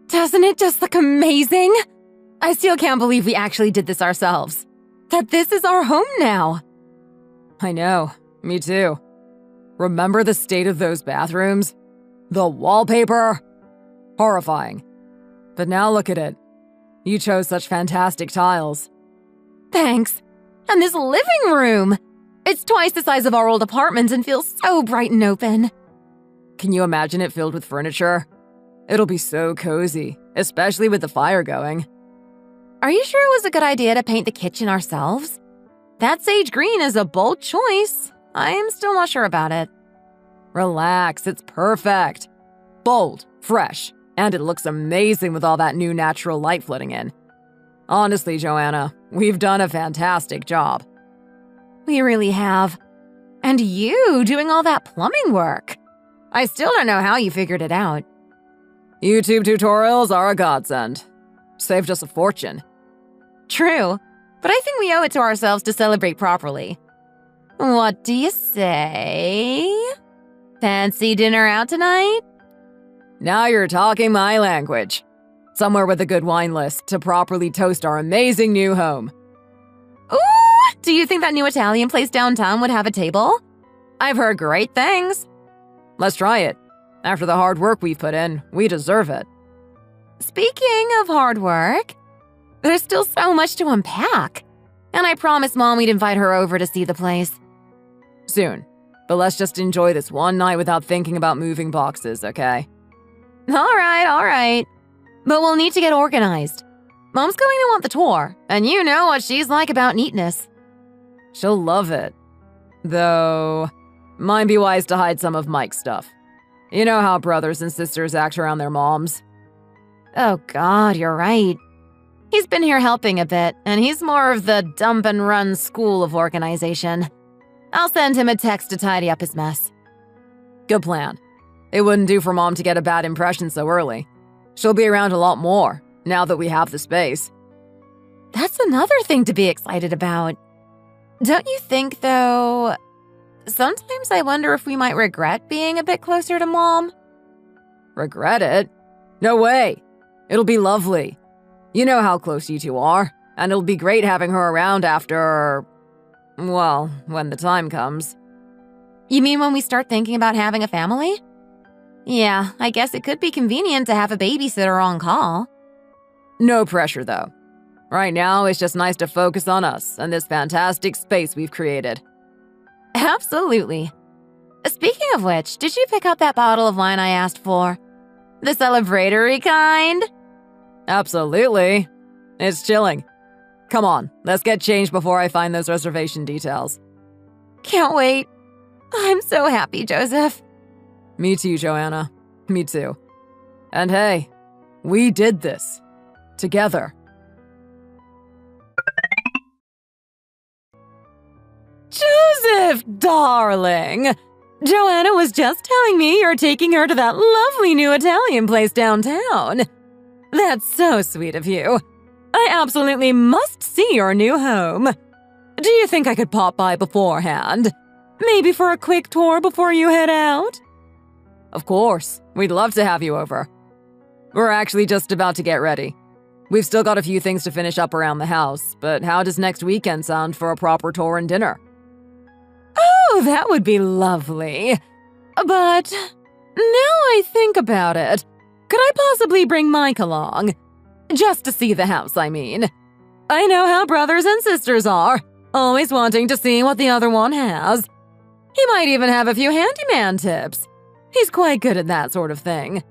Doesn't it just look amazing? I still can't believe we actually did this ourselves. That this is our home now. I know, me too. Remember the state of those bathrooms? The wallpaper? Horrifying. But now look at it. You chose such fantastic tiles. Thanks. And this living room! It's twice the size of our old apartment and feels so bright and open. Can you imagine it filled with furniture? It'll be so cozy, especially with the fire going. Are you sure it was a good idea to paint the kitchen ourselves? That sage green is a bold choice. I'm still not sure about it. Relax, it's perfect. Bold, fresh, and it looks amazing with all that new natural light flooding in. Honestly, Joanna, we've done a fantastic job. We really have. And you doing all that plumbing work. I still don't know how you figured it out. YouTube tutorials are a godsend. Saved us a fortune. True, but I think we owe it to ourselves to celebrate properly. What do you say? Fancy dinner out tonight? Now you're talking my language. Somewhere with a good wine list to properly toast our amazing new home. Ooh! Do you think that new Italian place downtown would have a table? I've heard great things. Let's try it. After the hard work we've put in, we deserve it. Speaking of hard work, there's still so much to unpack. And I promised Mom we'd invite her over to see the place. Soon. But let's just enjoy this one night without thinking about moving boxes, okay? All right. But we'll need to get organized. Mom's going to want the tour, and you know what she's like about neatness. She'll love it. Though, might be wise to hide some of Mike's stuff. You know how brothers and sisters act around their moms. Oh God, you're right. He's been here helping a bit, and he's more of the dump and run school of organization. I'll send him a text to tidy up his mess. Good plan. It wouldn't do for Mom to get a bad impression so early. She'll be around a lot more, now that we have the space. That's another thing to be excited about. Don't you think, though, sometimes I wonder if we might regret being a bit closer to Mom? Regret it? No way. It'll be lovely. You know how close you two are, and it'll be great having her around after, well, when the time comes. You mean when we start thinking about having a family? Yeah, I guess it could be convenient to have a babysitter on call. No pressure, though. Right now, it's just nice to focus on us and this fantastic space we've created. Absolutely. Speaking of which, did you pick up that bottle of wine I asked for? The celebratory kind? Absolutely. It's chilling. Come on, let's get changed before I find those reservation details. Can't wait. I'm so happy, Joseph. Me too, Joanna. Me too. And hey, we did this. Together. Joseph, darling! Joanna was just telling me you're taking her to that lovely new Italian place downtown. That's so sweet of you. I absolutely must see your new home. Do you think I could pop by beforehand? Maybe for a quick tour before you head out? Of course. We'd love to have you over. We're actually just about to get ready. We've still got a few things to finish up around the house, but how does next weekend sound for a proper tour and dinner? Oh, that would be lovely. But now I think about it, could I possibly bring Mike along? Just to see the house, I mean. I know how brothers and sisters are, always wanting to see what the other one has. He might even have a few handyman tips. He's quite good at that sort of thing.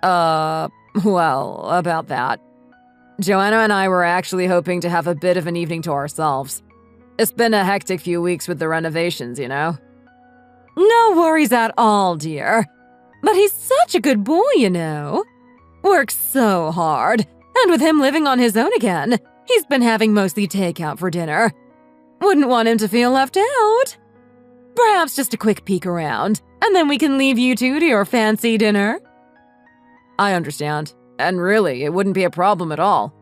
Well, about that. Joanna and I were actually hoping to have a bit of an evening to ourselves. It's been a hectic few weeks with the renovations, you know? No worries at all, dear. But he's such a good boy, you know. Works so hard, and with him living on his own again, he's been having mostly takeout for dinner. Wouldn't want him to feel left out. Perhaps just a quick peek around, and then we can leave you two to your fancy dinner. I understand, and really, it wouldn't be a problem at all.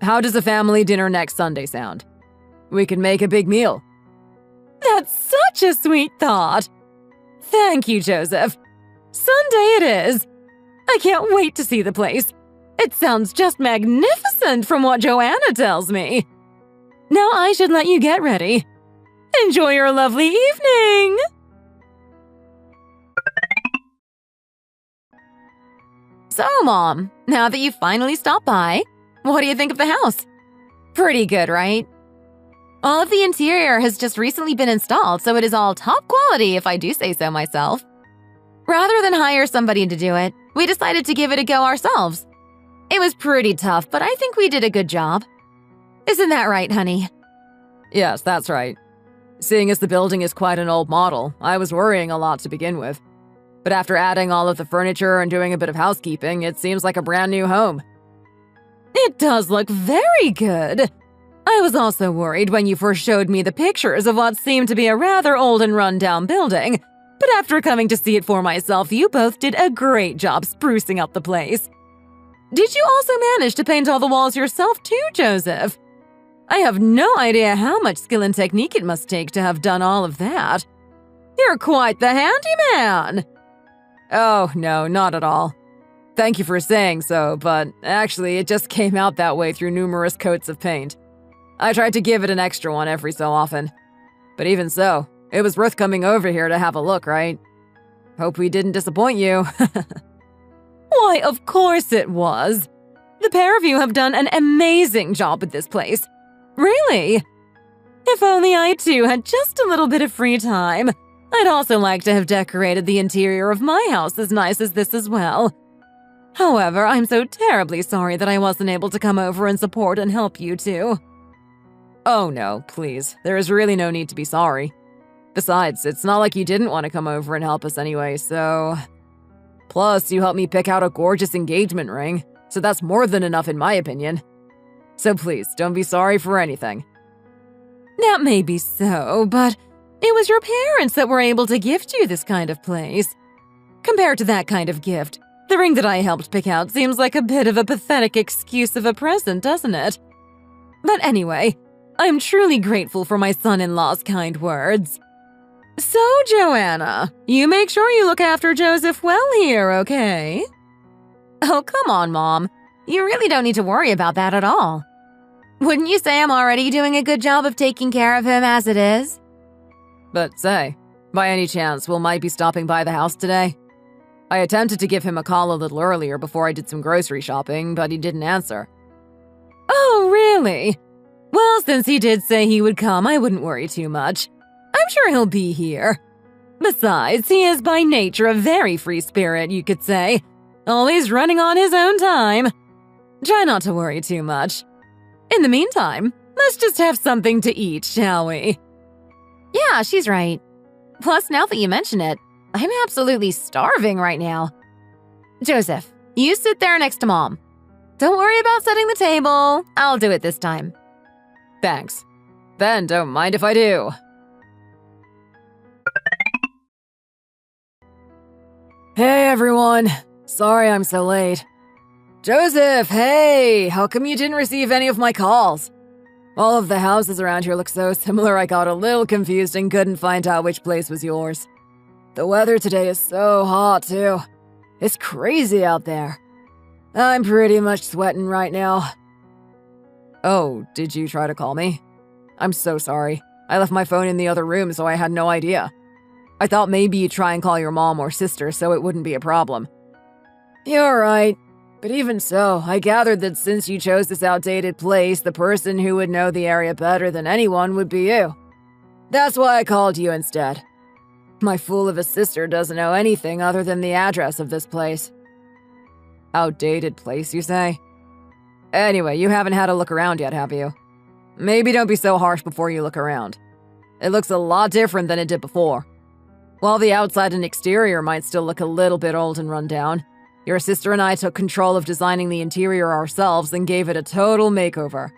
How does a family dinner next Sunday sound? We could make a big meal. That's such a sweet thought. Thank you, Joseph. Sunday it is. I can't wait to see the place. It sounds just magnificent from what Joanna tells me. Now I should let you get ready. Enjoy your lovely evening! So, Mom, now that you've finally stopped by, what do you think of the house? Pretty good, right? All of the interior has just recently been installed, so it is all top quality if I do say so myself. Rather than hire somebody to do it, we decided to give it a go ourselves. It was pretty tough, but I think we did a good job. Isn't that right, honey? Yes, that's right. Seeing as the building is quite an old model, I was worrying a lot to begin with. But after adding all of the furniture and doing a bit of housekeeping, it seems like a brand new home. It does look very good. I was also worried when you first showed me the pictures of what seemed to be a rather old and run-down building, but after coming to see it for myself, you both did a great job sprucing up the place. Did you also manage to paint all the walls yourself too, Joseph? I have no idea how much skill and technique it must take to have done all of that. You're quite the handyman! Oh, no, not at all. Thank you for saying so, but actually it just came out that way through numerous coats of paint. I tried to give it an extra one every so often. But even so, it was worth coming over here to have a look, right? Hope we didn't disappoint you. Why, of course it was. The pair of you have done an amazing job with this place. Really? If only I too had just a little bit of free time. I'd also like to have decorated the interior of my house as nice as this as well. However, I'm so terribly sorry that I wasn't able to come over and support and help you two. Oh no, please. There is really no need to be sorry. Besides, it's not like you didn't want to come over and help us anyway, so… Plus, you helped me pick out a gorgeous engagement ring, so that's more than enough in my opinion. So please, don't be sorry for anything. That may be so, but it was your parents that were able to gift you this kind of place. Compared to that kind of gift, the ring that I helped pick out seems like a bit of a pathetic excuse of a present, doesn't it? But anyway, I'm truly grateful for my son-in-law's kind words. So, Joanna, you make sure you look after Joseph well here, okay? Oh, come on, Mom. You really don't need to worry about that at all. Wouldn't you say I'm already doing a good job of taking care of him as it is? But say, by any chance, will Mike be stopping by the house today? I attempted to give him a call a little earlier before I did some grocery shopping, but he didn't answer. Oh, really? Well, since he did say he would come, I wouldn't worry too much. I'm sure he'll be here. Besides, he is by nature a very free spirit, you could say. Always running on his own time. Try not to worry too much. In the meantime, let's just have something to eat, shall we? Yeah, she's right. Plus, now that you mention it, I'm absolutely starving right now. Joseph, you sit there next to Mom. Don't worry about setting the table. I'll do it this time. Thanks. Then don't mind if I do. Hey everyone, sorry I'm so late. Joseph, hey, how come you didn't receive any of my calls? All of the houses around here look so similar I got a little confused and couldn't find out which place was yours. The weather today is so hot too. It's crazy out there. I'm pretty much sweating right now. Oh, did you try to call me? I'm so sorry. I left my phone in the other room so I had no idea. I thought maybe you'd try and call your mom or sister so it wouldn't be a problem. You're right. But even so, I gathered that since you chose this outdated place, the person who would know the area better than anyone would be you. That's why I called you instead. My fool of a sister doesn't know anything other than the address of this place. Outdated place, you say? Anyway, you haven't had a look around yet, have you? Maybe don't be so harsh before you look around. It looks a lot different than it did before. While the outside and exterior might still look a little bit old and run down, your sister and I took control of designing the interior ourselves and gave it a total makeover.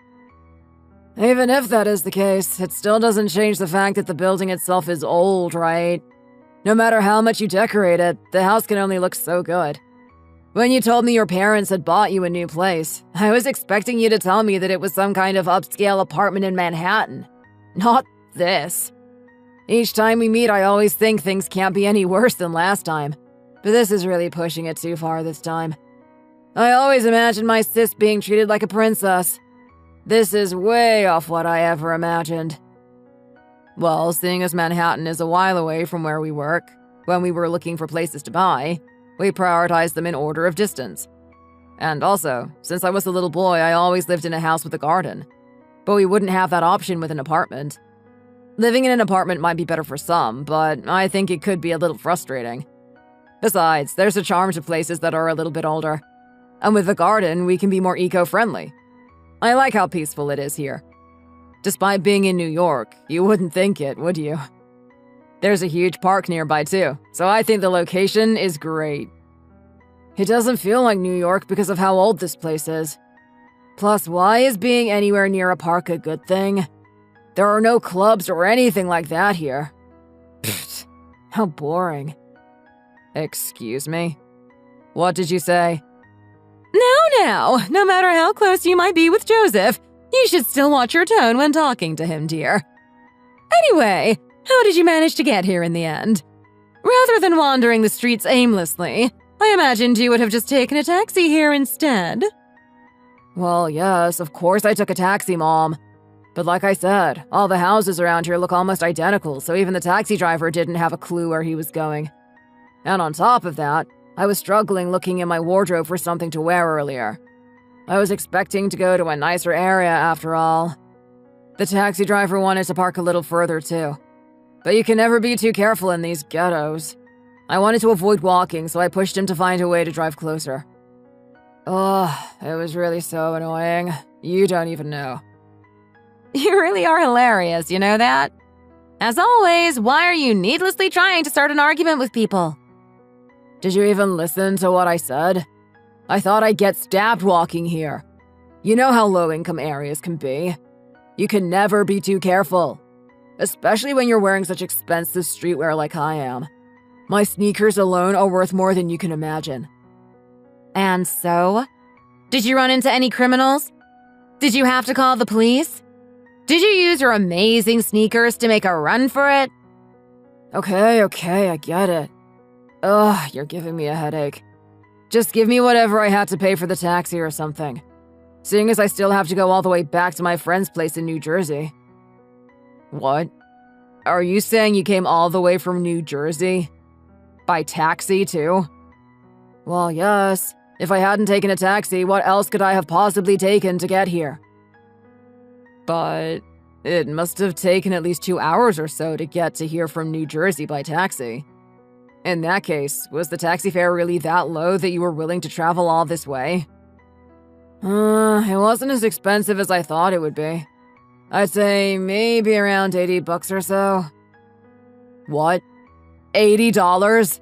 Even if that is the case, it still doesn't change the fact that the building itself is old, right? No matter how much you decorate it, the house can only look so good. When you told me your parents had bought you a new place, I was expecting you to tell me that it was some kind of upscale apartment in Manhattan. Not this. Each time we meet, I always think things can't be any worse than last time. But this is really pushing it too far this time. I always imagined my sis being treated like a princess. This is way off what I ever imagined. Well, seeing as Manhattan is a while away from where we work, when we were looking for places to buy, we prioritized them in order of distance. And also, since I was a little boy, I always lived in a house with a garden. But we wouldn't have that option with an apartment. Living in an apartment might be better for some, but I think it could be a little frustrating. Besides, there's a charm to places that are a little bit older. And with the garden, we can be more eco-friendly. I like how peaceful it is here. Despite being in New York, you wouldn't think it, would you? There's a huge park nearby too, so I think the location is great. It doesn't feel like New York because of how old this place is. Plus, why is being anywhere near a park a good thing? There are no clubs or anything like that here. Pfft, how boring. Excuse me? What did you say? Now, no matter how close you might be with Joseph, you should still watch your tone when talking to him, dear. Anyway, how did you manage to get here in the end? Rather than wandering the streets aimlessly, I imagined you would have just taken a taxi here instead. Well, yes, of course I took a taxi, Mom. But like I said, all the houses around here look almost identical, so even the taxi driver didn't have a clue where he was going. And on top of that, I was struggling looking in my wardrobe for something to wear earlier. I was expecting to go to a nicer area after all. The taxi driver wanted to park a little further too. But you can never be too careful in these ghettos. I wanted to avoid walking, so I pushed him to find a way to drive closer. Oh, it was really so annoying. You don't even know. You really are hilarious, you know that? As always, why are you needlessly trying to start an argument with people? Did you even listen to what I said? I thought I'd get stabbed walking here. You know how low-income areas can be. You can never be too careful. Especially when you're wearing such expensive streetwear like I am. My sneakers alone are worth more than you can imagine. And so? Did you run into any criminals? Did you have to call the police? Did you use your amazing sneakers to make a run for it? Okay, I get it. Ugh, you're giving me a headache. Just give me whatever I had to pay for the taxi or something. Seeing as I still have to go all the way back to my friend's place in New Jersey. What? Are you saying you came all the way from New Jersey? By taxi, too? Well, yes. If I hadn't taken a taxi, what else could I have possibly taken to get here? But it must have taken at least 2 hours or so to get to here from New Jersey by taxi. In that case, was the taxi fare really that low that you were willing to travel all this way? It wasn't as expensive as I thought it would be. I'd say maybe around $80 or so. What? $80?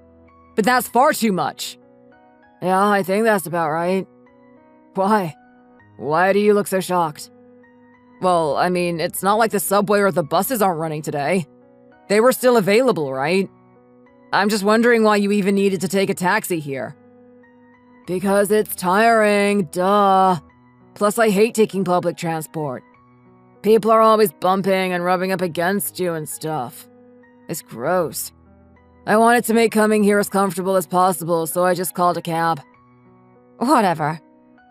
But that's far too much. Yeah, I think that's about right. Why? Why do you look so shocked? Well, I mean, it's not like the subway or the buses aren't running today. They were still available, right? I'm just wondering why you even needed to take a taxi here. Because it's tiring, duh. Plus, I hate taking public transport. People are always bumping and rubbing up against you and stuff. It's gross. I wanted to make coming here as comfortable as possible, so I just called a cab. Whatever.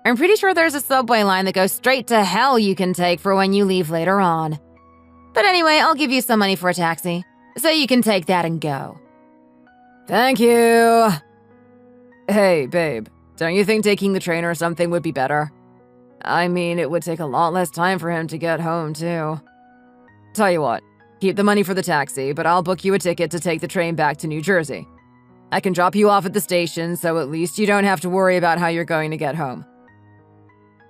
I'm pretty sure there's a subway line that goes straight to hell you can take for when you leave later on. But anyway, I'll give you some money for a taxi, so you can take that and go. Thank you. Hey, babe, don't you think taking the train or something would be better? I mean, it would take a lot less time for him to get home, too. Tell you what, keep the money for the taxi, but I'll book you a ticket to take the train back to New Jersey. I can drop you off at the station, so at least you don't have to worry about how you're going to get home.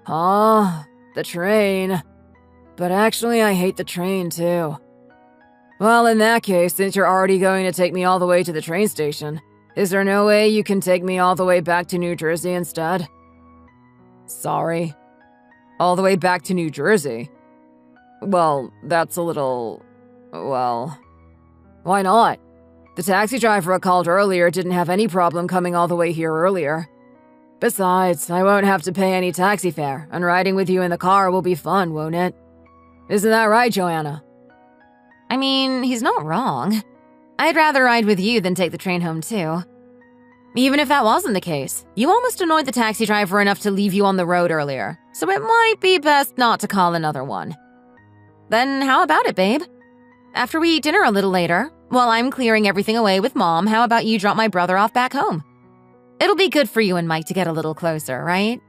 Huh? The train. But actually, I hate the train, too. Well, in that case, since you're already going to take me all the way to the train station, is there no way you can take me all the way back to New Jersey instead? Sorry. All the way back to New Jersey? Well, that's a little... well... Why not? The taxi driver I called earlier didn't have any problem coming all the way here earlier. Besides, I won't have to pay any taxi fare, and riding with you in the car will be fun, won't it? Isn't that right, Joanna? I mean, he's not wrong. I'd rather ride with you than take the train home, too. Even if that wasn't the case, you almost annoyed the taxi driver enough to leave you on the road earlier, so it might be best not to call another one. Then how about it, babe? After we eat dinner a little later, while I'm clearing everything away with Mom, how about you drop my brother off back home? It'll be good for you and Mike to get a little closer, right?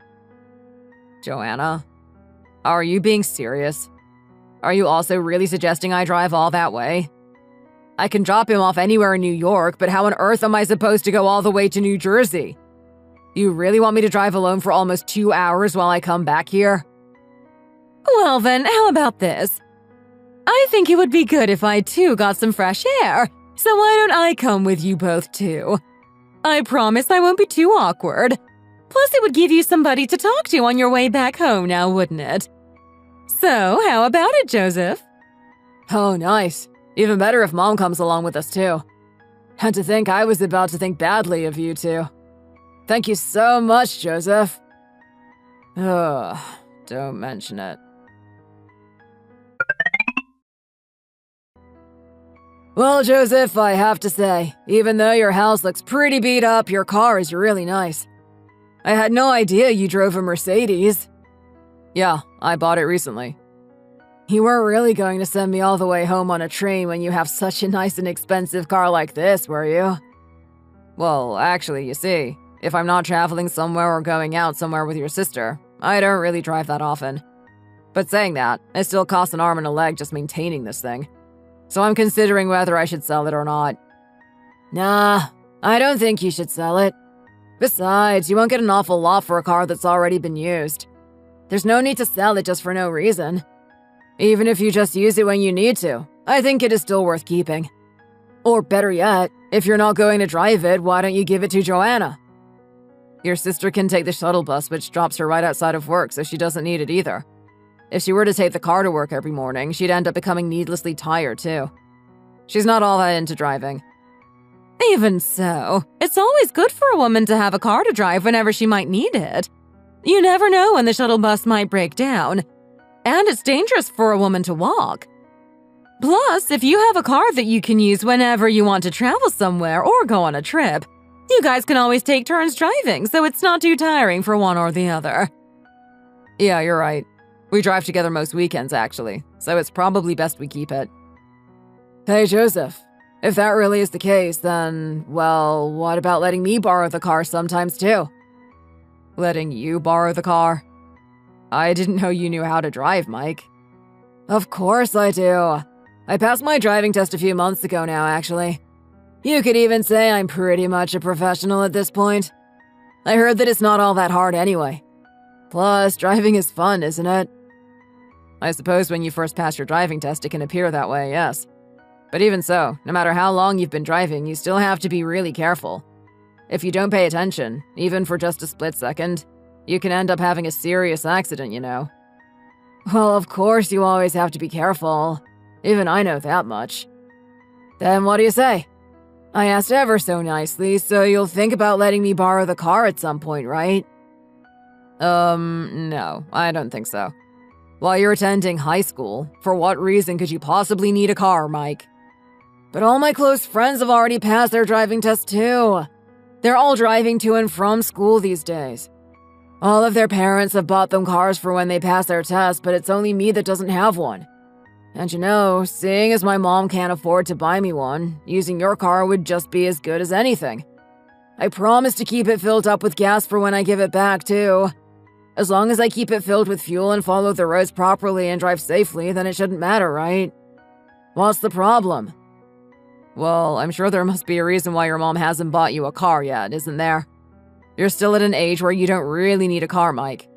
Joanna, are you being serious? Are you also really suggesting I drive all that way? I can drop him off anywhere in New York, but how on earth am I supposed to go all the way to New Jersey? You really want me to drive alone for almost 2 hours while I come back here? Well then, how about this? I think it would be good if I too got some fresh air, so why don't I come with you both too? I promise I won't be too awkward. Plus, it would give you somebody to talk to on your way back home now, wouldn't it? So, how about it, Joseph? Oh, nice. Even better if Mom comes along with us too. And to think I was about to think badly of you two. Thank you so much, Joseph. Ugh, don't mention it. Well, Joseph, I have to say, even though your house looks pretty beat up, your car is really nice. I had no idea you drove a Mercedes. Yeah, I bought it recently. You weren't really going to send me all the way home on a train when you have such a nice and expensive car like this, were you? Well, actually, you see, if I'm not traveling somewhere or going out somewhere with your sister, I don't really drive that often. But saying that, it still costs an arm and a leg just maintaining this thing. So I'm considering whether I should sell it or not. Nah, I don't think you should sell it. Besides, you won't get an awful lot for a car that's already been used. There's no need to sell it just for no reason. Even if you just use it when you need to, I think it is still worth keeping. Or better yet, if you're not going to drive it, why don't you give it to Joanna? Your sister can take the shuttle bus, which drops her right outside of work, so she doesn't need it either. If she were to take the car to work every morning, she'd end up becoming needlessly tired, too. She's not all that into driving. Even so, it's always good for a woman to have a car to drive whenever she might need it. You never know when the shuttle bus might break down. And it's dangerous for a woman to walk. Plus, if you have a car that you can use whenever you want to travel somewhere or go on a trip, you guys can always take turns driving, so it's not too tiring for one or the other. Yeah, you're right. We drive together most weekends, actually, so it's probably best we keep it. Hey, Joseph, if that really is the case, then, well, what about letting me borrow the car sometimes, too? Letting you borrow the car? I didn't know you knew how to drive, Mike. Of course I do. I passed my driving test a few months ago now, actually. You could even say I'm pretty much a professional at this point. I heard that it's not all that hard anyway. Plus, driving is fun, isn't it? I suppose when you first pass your driving test, it can appear that way, yes. But even so, no matter how long you've been driving, you still have to be really careful. If you don't pay attention, even for just a split second, you can end up having a serious accident, you know. Well, of course you always have to be careful. Even I know that much. Then what do you say? I asked ever so nicely, so you'll think about letting me borrow the car at some point, right? No, I don't think so. While you're attending high school, for what reason could you possibly need a car, Mike? But all my close friends have already passed their driving test too. They're all driving to and from school these days. All of their parents have bought them cars for when they pass their test, but it's only me that doesn't have one. And you know, seeing as my mom can't afford to buy me one, using your car would just be as good as anything. I promise to keep it filled up with gas for when I give it back, too. As long as I keep it filled with fuel and follow the roads properly and drive safely, then it shouldn't matter, right? What's the problem? Well, I'm sure there must be a reason why your mom hasn't bought you a car yet, isn't there? You're still at an age where you don't really need a car, Mike.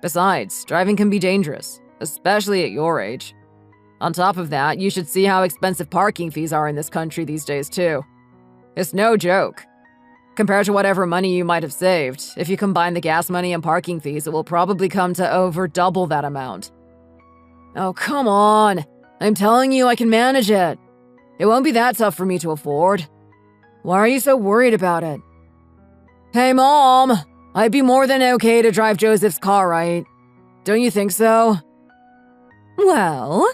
Besides, driving can be dangerous, especially at your age. On top of that, you should see how expensive parking fees are in this country these days, too. It's no joke. Compared to whatever money you might have saved, if you combine the gas money and parking fees, it will probably come to over double that amount. Oh, come on. I'm telling you I can manage it. It won't be that tough for me to afford. Why are you so worried about it? Hey, Mom! I'd be more than okay to drive Joseph's car, right? Don't you think so? Well,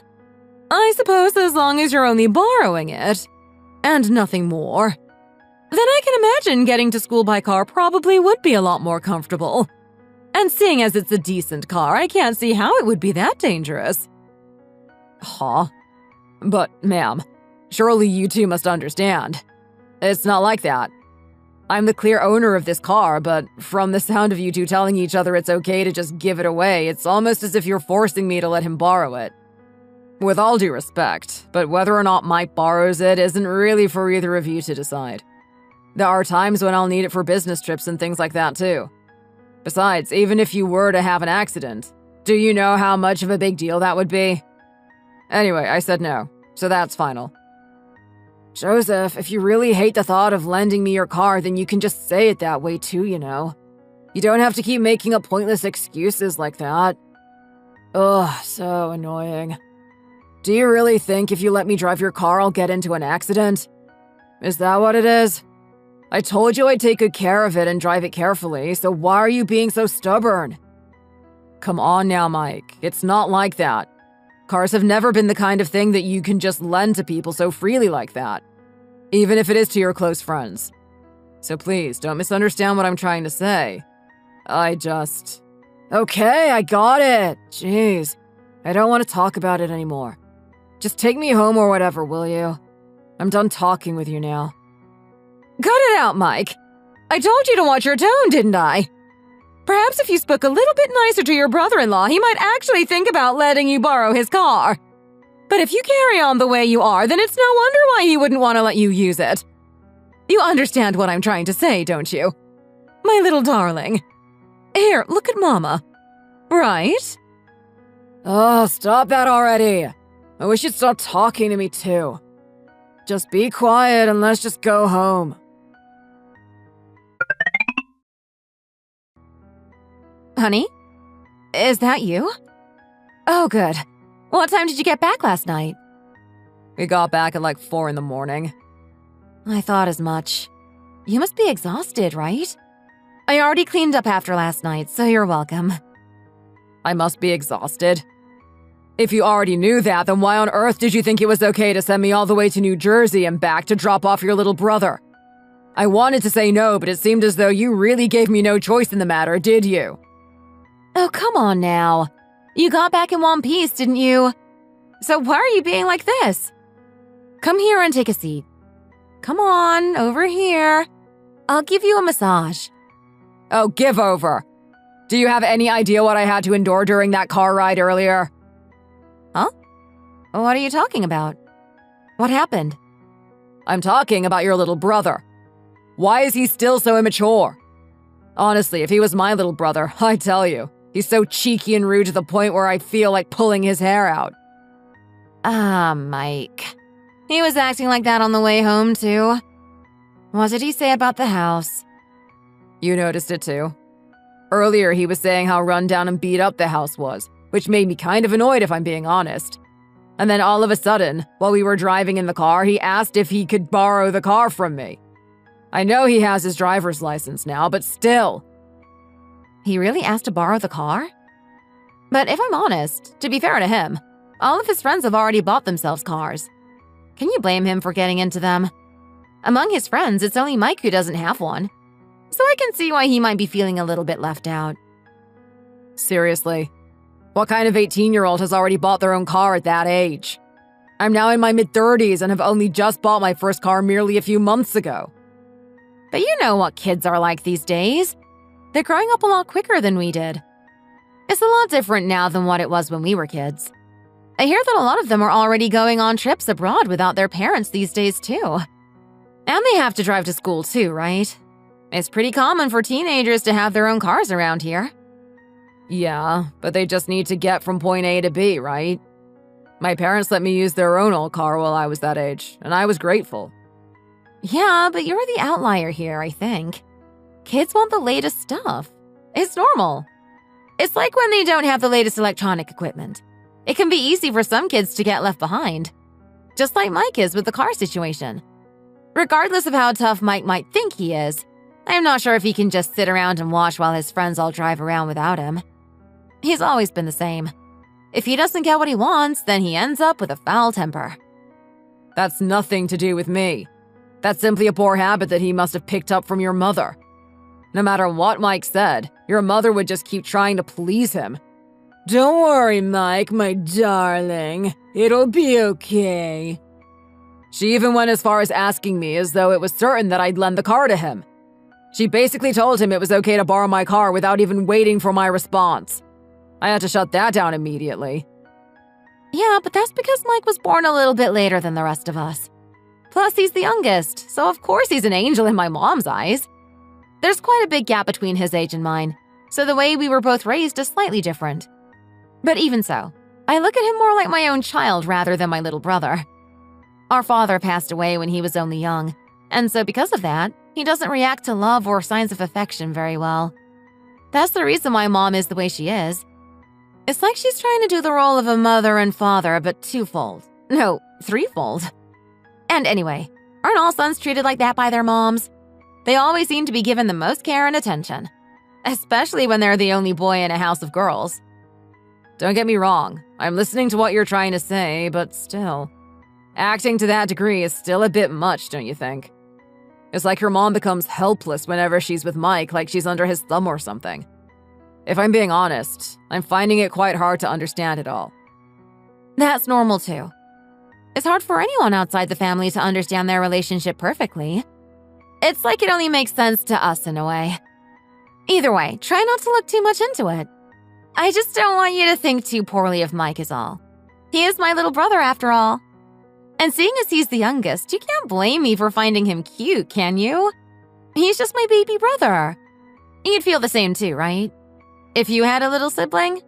I suppose as long as you're only borrowing it, and nothing more, then I can imagine getting to school by car probably would be a lot more comfortable. And seeing as it's a decent car, I can't see how it would be that dangerous. Huh? But, ma'am, surely you two must understand. It's not like that. I'm the clear owner of this car, but from the sound of you two telling each other it's okay to just give it away, it's almost as if you're forcing me to let him borrow it. With all due respect, but whether or not Mike borrows it isn't really for either of you to decide. There are times when I'll need it for business trips and things like that too. Besides, even if you were to have an accident, do you know how much of a big deal that would be? Anyway, I said no, so that's final. Joseph, if you really hate the thought of lending me your car, then you can just say it that way too, you know? You don't have to keep making up pointless excuses like that. Ugh, so annoying. Do you really think if you let me drive your car, I'll get into an accident? Is that what it is? I told you I'd take good care of it and drive it carefully, so why are you being so stubborn? Come on now, Mike. It's not like that. Cars have never been the kind of thing that you can just lend to people so freely like that, even if it is to your close friends. So please, don't misunderstand what I'm trying to say. Okay, I got it. Jeez, I don't want to talk about it anymore. Just take me home or whatever, will you? I'm done talking with you now. Cut it out, Mike. I told you to watch your tone, didn't I? Perhaps if you spoke a little bit nicer to your brother-in-law, he might actually think about letting you borrow his car. But if you carry on the way you are, then it's no wonder why he wouldn't want to let you use it. You understand what I'm trying to say, don't you? My little darling. Here, look at Mama. Right? Oh, stop that already. I wish you'd stop talking to me too. Just be quiet and let's just go home. Honey? Is that you? Oh, good. What time did you get back last night? We got back at like 4 in the morning. I thought as much. You must be exhausted, right? I already cleaned up after last night, so you're welcome. I must be exhausted? If you already knew that, then why on earth did you think it was okay to send me all the way to New Jersey and back to drop off your little brother? I wanted to say no, but it seemed as though you really gave me no choice in the matter, did you? Oh, come on now. You got back in one piece, didn't you? So why are you being like this? Come here and take a seat. Come on, over here. I'll give you a massage. Oh, give over. Do you have any idea what I had to endure during that car ride earlier? Huh? What are you talking about? What happened? I'm talking about your little brother. Why is he still so immature? Honestly, if he was my little brother, I tell you, he's so cheeky and rude to the point where I feel like pulling his hair out. Mike. He was acting like that on the way home, too. What did he say about the house? You noticed it, too. Earlier, he was saying how run down and beat up the house was, which made me kind of annoyed if I'm being honest. And then all of a sudden, while we were driving in the car, he asked if he could borrow the car from me. I know he has his driver's license now, but still. He really asked to borrow the car? But if I'm honest, to be fair to him, all of his friends have already bought themselves cars. Can you blame him for getting into them? Among his friends, it's only Mike who doesn't have one. So I can see why he might be feeling a little bit left out. Seriously, what kind of 18-year-old has already bought their own car at that age? I'm now in my mid-30s and have only just bought my first car merely a few months ago. But you know what kids are like these days. They're growing up a lot quicker than we did. It's a lot different now than what it was when we were kids. I hear that a lot of them are already going on trips abroad without their parents these days, too. And they have to drive to school, too, right? It's pretty common for teenagers to have their own cars around here. Yeah, but they just need to get from point A to B, right? My parents let me use their own old car while I was that age, and I was grateful. Yeah, but you're the outlier here, I think. Kids want the latest stuff. It's normal. It's like when they don't have the latest electronic equipment. It can be easy for some kids to get left behind. Just like Mike is with the car situation. Regardless of how tough Mike might think he is, I'm not sure if he can just sit around and watch while his friends all drive around without him. He's always been the same. If he doesn't get what he wants, then he ends up with a foul temper. That's nothing to do with me. That's simply a poor habit that he must have picked up from your mother. No matter what Mike said, your mother would just keep trying to please him. Don't worry, Mike, my darling. It'll be okay. She even went as far as asking me as though it was certain that I'd lend the car to him. She basically told him it was okay to borrow my car without even waiting for my response. I had to shut that down immediately. Yeah, but that's because Mike was born a little bit later than the rest of us. Plus, he's the youngest, so of course he's an angel in my mom's eyes. There's quite a big gap between his age and mine, so the way we were both raised is slightly different. But even so, I look at him more like my own child rather than my little brother. Our father passed away when he was only young, and so because of that, he doesn't react to love or signs of affection very well. That's the reason why Mom is the way she is. It's like she's trying to do the role of a mother and father, but twofold. No, threefold. And anyway, aren't all sons treated like that by their moms? They always seem to be given the most care and attention, especially when they're the only boy in a house of girls. Don't get me wrong, I'm listening to what you're trying to say, but still. Acting to that degree is still a bit much, don't you think? It's like your mom becomes helpless whenever she's with Mike, like she's under his thumb or something. If I'm being honest, I'm finding it quite hard to understand it all. That's normal too. It's hard for anyone outside the family to understand their relationship perfectly. It's like it only makes sense to us in a way. Either way, try not to look too much into it. I just don't want you to think too poorly of Mike is all. He is my little brother after all. And seeing as he's the youngest, you can't blame me for finding him cute, can you? He's just my baby brother. You'd feel the same too, right? If you had a little sibling?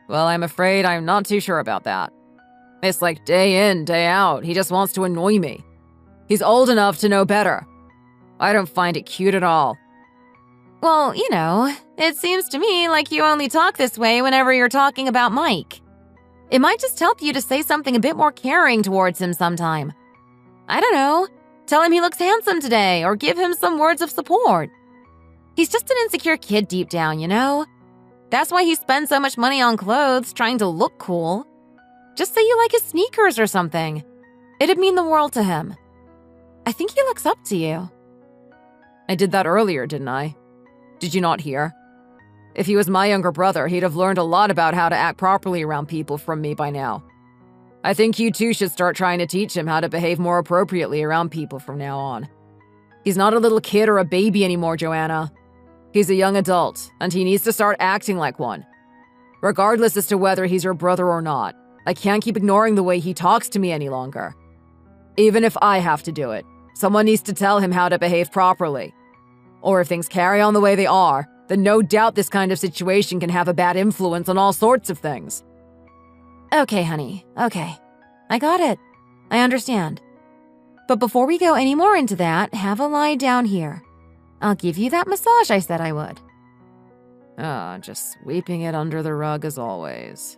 Well, I'm afraid I'm not too sure about that. It's like day in, day out, he just wants to annoy me. He's old enough to know better. I don't find it cute at all. Well, you know, it seems to me like you only talk this way whenever you're talking about Mike. It might just help you to say something a bit more caring towards him sometime. I don't know, tell him he looks handsome today or give him some words of support. He's just an insecure kid deep down, you know? That's why he spends so much money on clothes trying to look cool. Just say you like his sneakers or something. It'd mean the world to him. I think he looks up to you. I did that earlier, didn't I? Did you not hear? If he was my younger brother, he'd have learned a lot about how to act properly around people from me by now. I think you two should start trying to teach him how to behave more appropriately around people from now on. He's not a little kid or a baby anymore, Joanna. He's a young adult, and he needs to start acting like one. Regardless as to whether he's your brother or not, I can't keep ignoring the way he talks to me any longer. Even if I have to do it, someone needs to tell him how to behave properly. Or if things carry on the way they are, then no doubt this kind of situation can have a bad influence on all sorts of things. Okay, honey, okay. I got it. I understand. But before we go any more into that, have a lie down here. I'll give you that massage I said I would. Just sweeping it under the rug as always.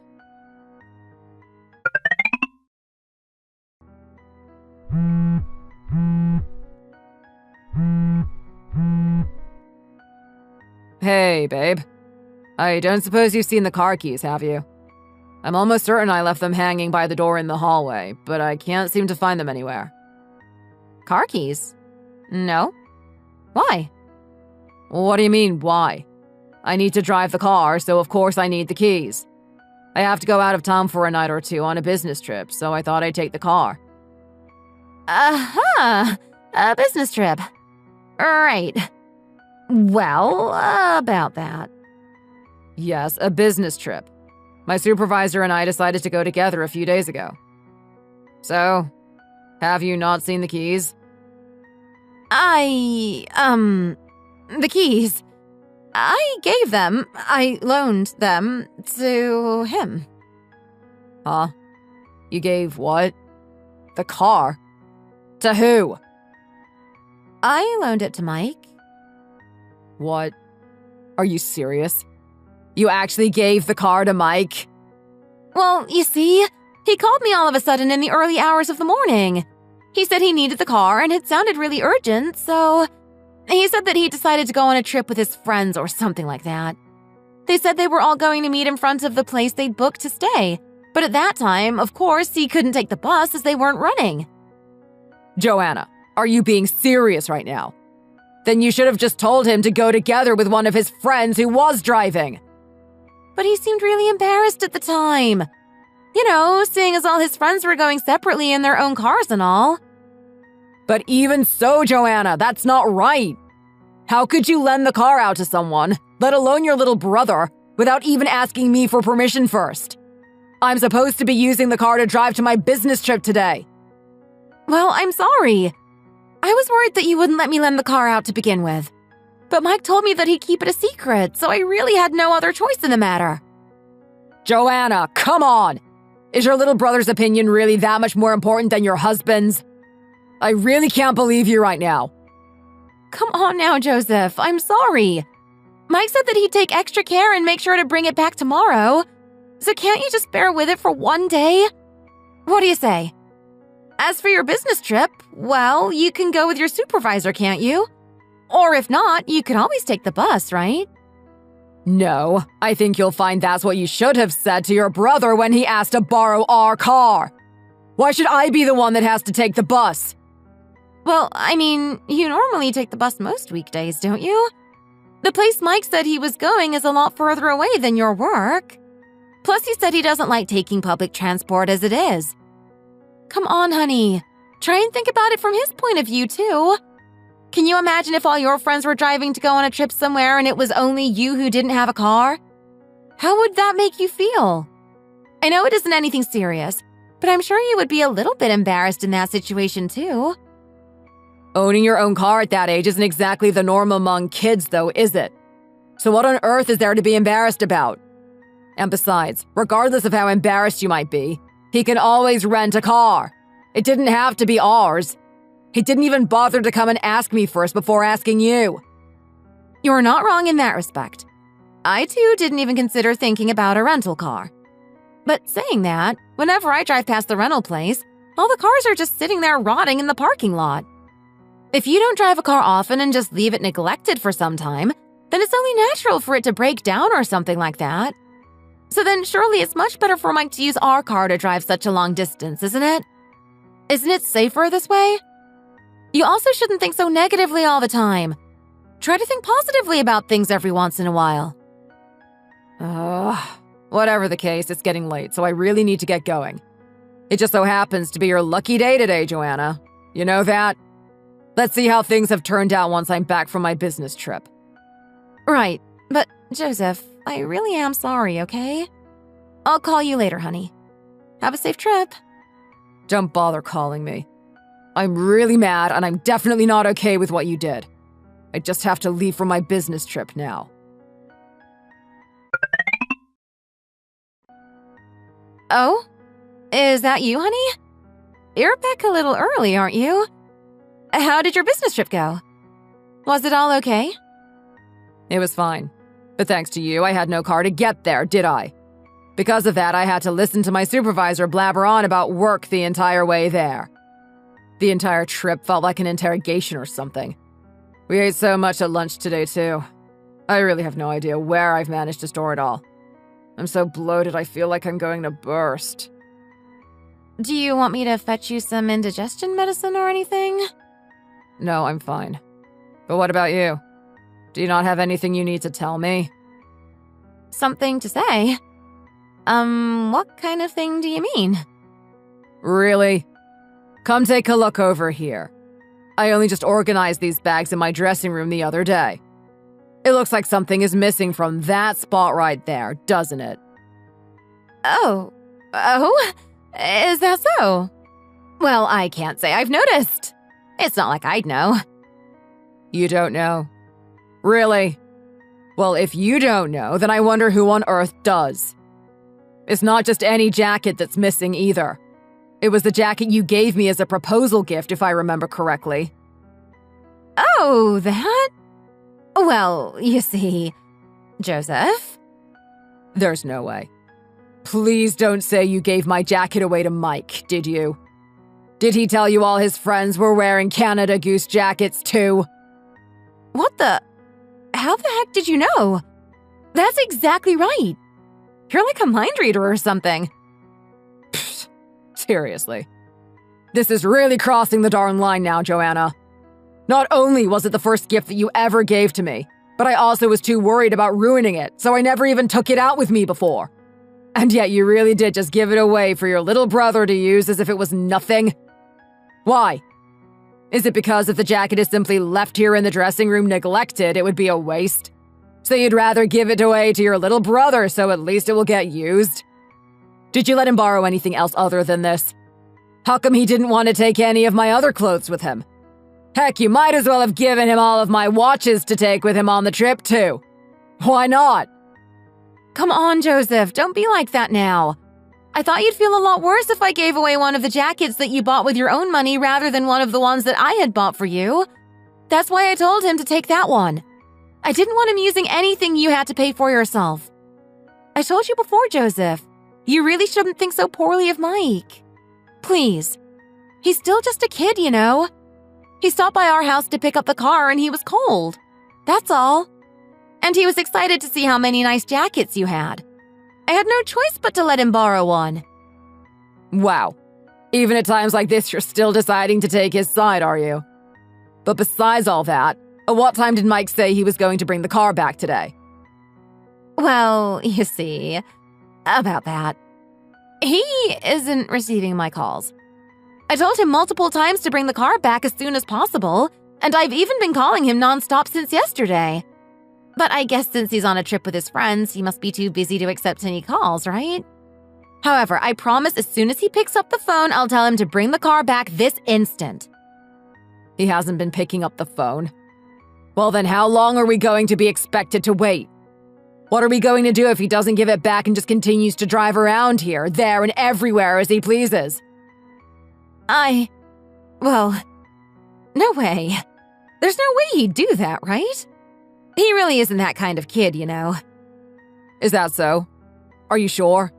Hey, babe. I don't suppose you've seen the car keys, have you? I'm almost certain I left them hanging by the door in the hallway, but I can't seem to find them anywhere. Car keys? No. Why? What do you mean, why? I need to drive the car, so of course I need the keys. I have to go out of town for a night or two on a business trip, so I thought I'd take the car. A business trip. Right. Well, about that. Yes, a business trip. My supervisor and I decided to go together a few days ago. So, have you not seen the keys? The keys. I gave them, I loaned them to him. Huh? You gave what? The car? To who? I loaned it to Mike. What? Are you serious? You actually gave the car to Mike? Well, you see, he called me all of a sudden in the early hours of the morning. He said he needed the car and it sounded really urgent, so he said that he decided to go on a trip with his friends or something like that. They said they were all going to meet in front of the place they'd booked to stay. But at that time, of course, he couldn't take the bus as they weren't running. Joanna, are you being serious right now? Then you should have just told him to go together with one of his friends who was driving. But he seemed really embarrassed at the time. You know, seeing as all his friends were going separately in their own cars and all. But even so, Joanna, that's not right. How could you lend the car out to someone, let alone your little brother, without even asking me for permission first? I'm supposed to be using the car to drive to my business trip today. Well, I'm sorry. I was worried that you wouldn't let me lend the car out to begin with. But Mike told me that he'd keep it a secret, so I really had no other choice in the matter. Joanna, come on! Is your little brother's opinion really that much more important than your husband's? I really can't believe you right now. Come on now, Joseph. I'm sorry. Mike said that he'd take extra care and make sure to bring it back tomorrow. So can't you just bear with it for one day? What do you say? As for your business trip, well, you can go with your supervisor, can't you? Or if not, you can always take the bus, right? No, I think you'll find that's what you should have said to your brother when he asked to borrow our car. Why should I be the one that has to take the bus? Well, I mean, you normally take the bus most weekdays, don't you? The place Mike said he was going is a lot further away than your work. Plus, he said he doesn't like taking public transport as it is. Come on, honey. Try and think about it from his point of view, too. Can you imagine if all your friends were driving to go on a trip somewhere and it was only you who didn't have a car? How would that make you feel? I know it isn't anything serious, but I'm sure you would be a little bit embarrassed in that situation, too. Owning your own car at that age isn't exactly the norm among kids, though, is it? So what on earth is there to be embarrassed about? And besides, regardless of how embarrassed you might be, he can always rent a car. It didn't have to be ours. He didn't even bother to come and ask me first before asking you. You're not wrong in that respect. I, too, didn't even consider thinking about a rental car. But saying that, whenever I drive past the rental place, all the cars are just sitting there rotting in the parking lot. If you don't drive a car often and just leave it neglected for some time, then it's only natural for it to break down or something like that. So then surely it's much better for Mike to use our car to drive such a long distance, isn't it? Isn't it safer this way? You also shouldn't think so negatively all the time. Try to think positively about things every once in a while. Whatever the case, it's getting late, so I really need to get going. It just so happens to be your lucky day today, Joanna. You know that? Let's see how things have turned out once I'm back from my business trip. Right, but Joseph, I really am sorry, okay? I'll call you later, honey. Have a safe trip. Don't bother calling me. I'm really mad, and I'm definitely not okay with what you did. I just have to leave for my business trip now. Oh? Is that you, honey? You're back a little early, aren't you? How did your business trip go? Was it all okay? It was fine. But thanks to you, I had no car to get there, did I? Because of that, I had to listen to my supervisor blabber on about work the entire way there. The entire trip felt like an interrogation or something. We ate so much at lunch today, too. I really have no idea where I've managed to store it all. I'm so bloated, I feel like I'm going to burst. Do you want me to fetch you some indigestion medicine or anything? No, I'm fine. But what about you? Do you not have anything you need to tell me? Something to say? What kind of thing do you mean? Really? Come take a look over here. I only just organized these bags in my dressing room the other day. It looks like something is missing from that spot right there, doesn't it? Oh, is that so? Well, I can't say I've noticed. It's not like I'd know. You don't know? Really? Well, if you don't know, then I wonder who on earth does. It's not just any jacket that's missing either. It was the jacket you gave me as a proposal gift, if I remember correctly. Oh, that? Well, you see, Joseph? There's no way. Please don't say you gave my jacket away to Mike, did you? Did he tell you all his friends were wearing Canada Goose jackets too? What the? How the heck did you know? That's exactly right. You're like a mind reader or something. Pfft, seriously. This is really crossing the darn line now, Joanna. Not only was it the first gift that you ever gave to me, but I also was too worried about ruining it, so I never even took it out with me before. And yet you really did just give it away for your little brother to use as if it was nothing? Why? Is it because if the jacket is simply left here in the dressing room neglected, it would be a waste? So you'd rather give it away to your little brother so at least it will get used? Did you let him borrow anything else other than this? How come he didn't want to take any of my other clothes with him? Heck, you might as well have given him all of my watches to take with him on the trip too. Why not? Come on, Joseph, don't be like that now. I thought you'd feel a lot worse if I gave away one of the jackets that you bought with your own money rather than one of the ones that I had bought for you. That's why I told him to take that one. I didn't want him using anything you had to pay for yourself. I told you before, Joseph. You really shouldn't think so poorly of Mike. Please. He's still just a kid, you know. He stopped by our house to pick up the car and he was cold. That's all. And he was excited to see how many nice jackets you had. I had no choice but to let him borrow one. Wow. Even at times like this, you're still deciding to take his side, are you? But besides all that, at what time did Mike say he was going to bring the car back today? Well, you see, about that. He isn't receiving my calls. I told him multiple times to bring the car back as soon as possible, and I've even been calling him nonstop since yesterday. But I guess since he's on a trip with his friends, he must be too busy to accept any calls, right? However, I promise as soon as he picks up the phone, I'll tell him to bring the car back this instant. He hasn't been picking up the phone. Well then, how long are we going to be expected to wait? What are we going to do if he doesn't give it back and just continues to drive around here, there, and everywhere as he pleases? Well, no way. There's no way he'd do that, right? He really isn't that kind of kid, you know. Is that so? Are you sure?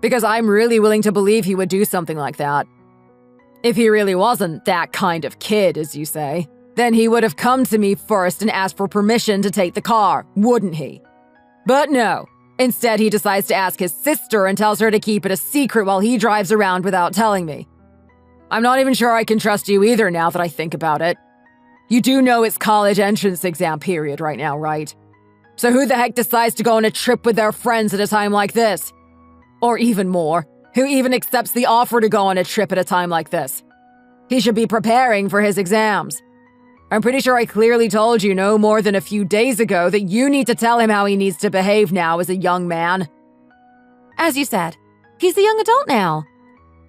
Because I'm really willing to believe he would do something like that. If he really wasn't that kind of kid, as you say, then he would have come to me first and asked for permission to take the car, wouldn't he? But no. Instead, he decides to ask his sister and tells her to keep it a secret while he drives around without telling me. I'm not even sure I can trust you either now that I think about it. You do know it's college entrance exam period right now, right? So who the heck decides to go on a trip with their friends at a time like this? Or even more, who even accepts the offer to go on a trip at a time like this? He should be preparing for his exams. I'm pretty sure I clearly told you no more than a few days ago that you need to tell him how he needs to behave now as a young man. As you said, he's a young adult now.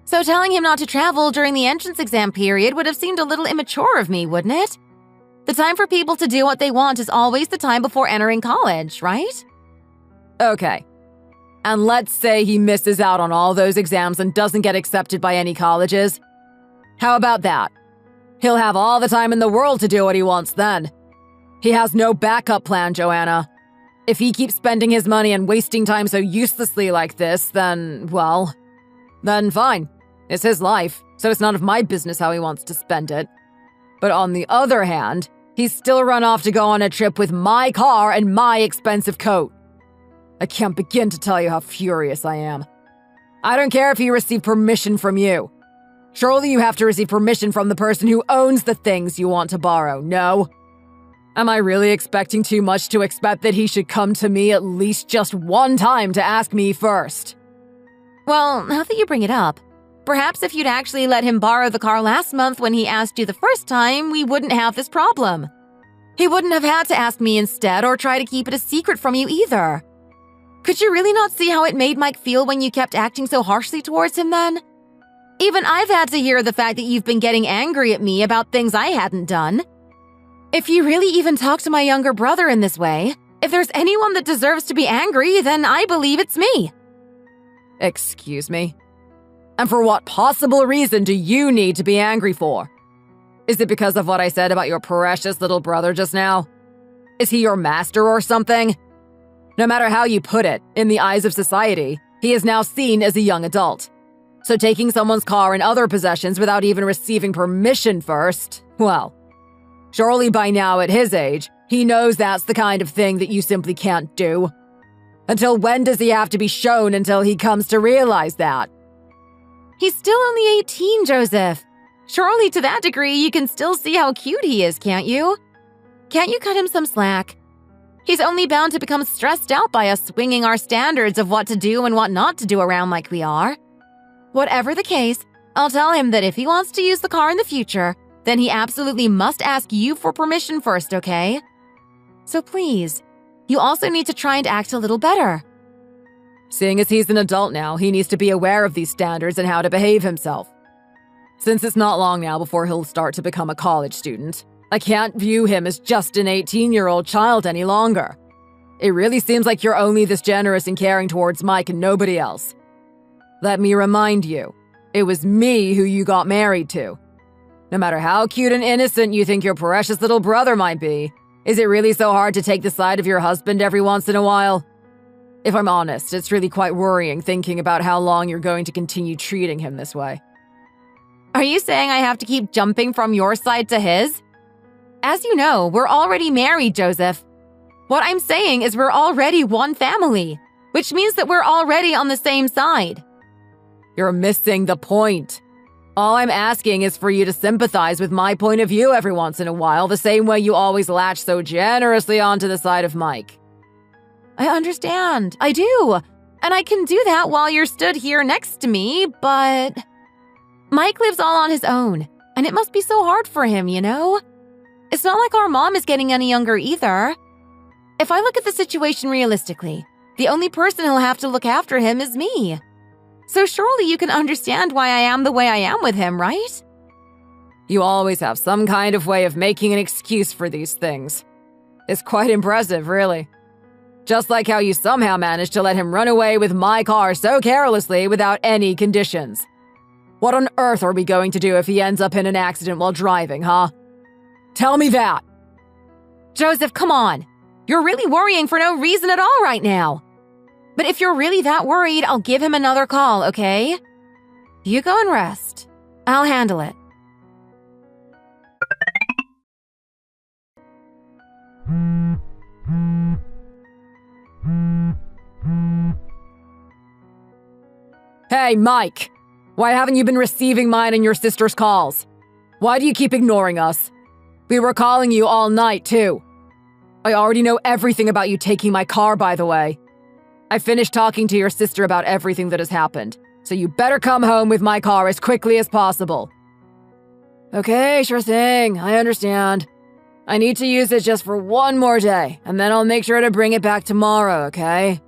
So telling him not to travel during the entrance exam period would have seemed a little immature of me, wouldn't it? The time for people to do what they want is always the time before entering college, right? Okay. And let's say he misses out on all those exams and doesn't get accepted by any colleges. How about that? He'll have all the time in the world to do what he wants then. He has no backup plan, Joanna. If he keeps spending his money and wasting time so uselessly like this, then, well, then fine. It's his life, so it's none of my business how he wants to spend it. But on the other hand, he's still run off to go on a trip with my car and my expensive coat. I can't begin to tell you how furious I am. I don't care if he received permission from you. Surely you have to receive permission from the person who owns the things you want to borrow, no? Am I really expecting too much to expect that he should come to me at least just one time to ask me first? Well, now that you bring it up, perhaps if you'd actually let him borrow the car last month when he asked you the first time, we wouldn't have this problem. He wouldn't have had to ask me instead or try to keep it a secret from you either. Could you really not see how it made Mike feel when you kept acting so harshly towards him then? Even I've had to hear the fact that you've been getting angry at me about things I hadn't done. If you really even talk to my younger brother in this way, if there's anyone that deserves to be angry, then I believe it's me. Excuse me? And for what possible reason do you need to be angry for? Is it because of what I said about your precious little brother just now? Is he your master or something? No matter how you put it, in the eyes of society, he is now seen as a young adult. So taking someone's car and other possessions without even receiving permission first, well, surely by now at his age, he knows that's the kind of thing that you simply can't do. Until when does he have to be shown until he comes to realize that? He's still only 18, Joseph. Surely to that degree you can still see how cute he is, can't you? Can't you cut him some slack? He's only bound to become stressed out by us swinging our standards of what to do and what not to do around like we are. Whatever the case, I'll tell him that if he wants to use the car in the future, then he absolutely must ask you for permission first, okay? So please, you also need to try and act a little better. Seeing as he's an adult now, he needs to be aware of these standards and how to behave himself. Since it's not long now before he'll start to become a college student, I can't view him as just an 18-year-old child any longer. It really seems like you're only this generous and caring towards Mike and nobody else. Let me remind you, it was me who you got married to. No matter how cute and innocent you think your precious little brother might be, is it really so hard to take the side of your husband every once in a while? If I'm honest, it's really quite worrying thinking about how long you're going to continue treating him this way. Are you saying I have to keep jumping from your side to his? As you know, we're already married, Joseph. What I'm saying is we're already one family, which means that we're already on the same side. You're missing the point. All I'm asking is for you to sympathize with my point of view every once in a while, the same way you always latch so generously onto the side of Mike. I understand. I do. And I can do that while you're stood here next to me, but Mike lives all on his own, and it must be so hard for him, you know? It's not like our mom is getting any younger either. If I look at the situation realistically, the only person who'll have to look after him is me. So surely you can understand why I am the way I am with him, right? You always have some kind of way of making an excuse for these things. It's quite impressive, really. Just like how you somehow managed to let him run away with my car so carelessly without any conditions. What on earth are we going to do if he ends up in an accident while driving, huh? Tell me that! Joseph, come on! You're really worrying for no reason at all right now. But if you're really that worried, I'll give him another call, okay? You go and rest. I'll handle it. Hey, Mike! Why haven't you been receiving mine and your sister's calls? Why do you keep ignoring us? We were calling you all night, too. I already know everything about you taking my car, by the way. I finished talking to your sister about everything that has happened, so you better come home with my car as quickly as possible. Okay, sure thing. I understand. I need to use it just for one more day, and then I'll make sure to bring it back tomorrow, okay?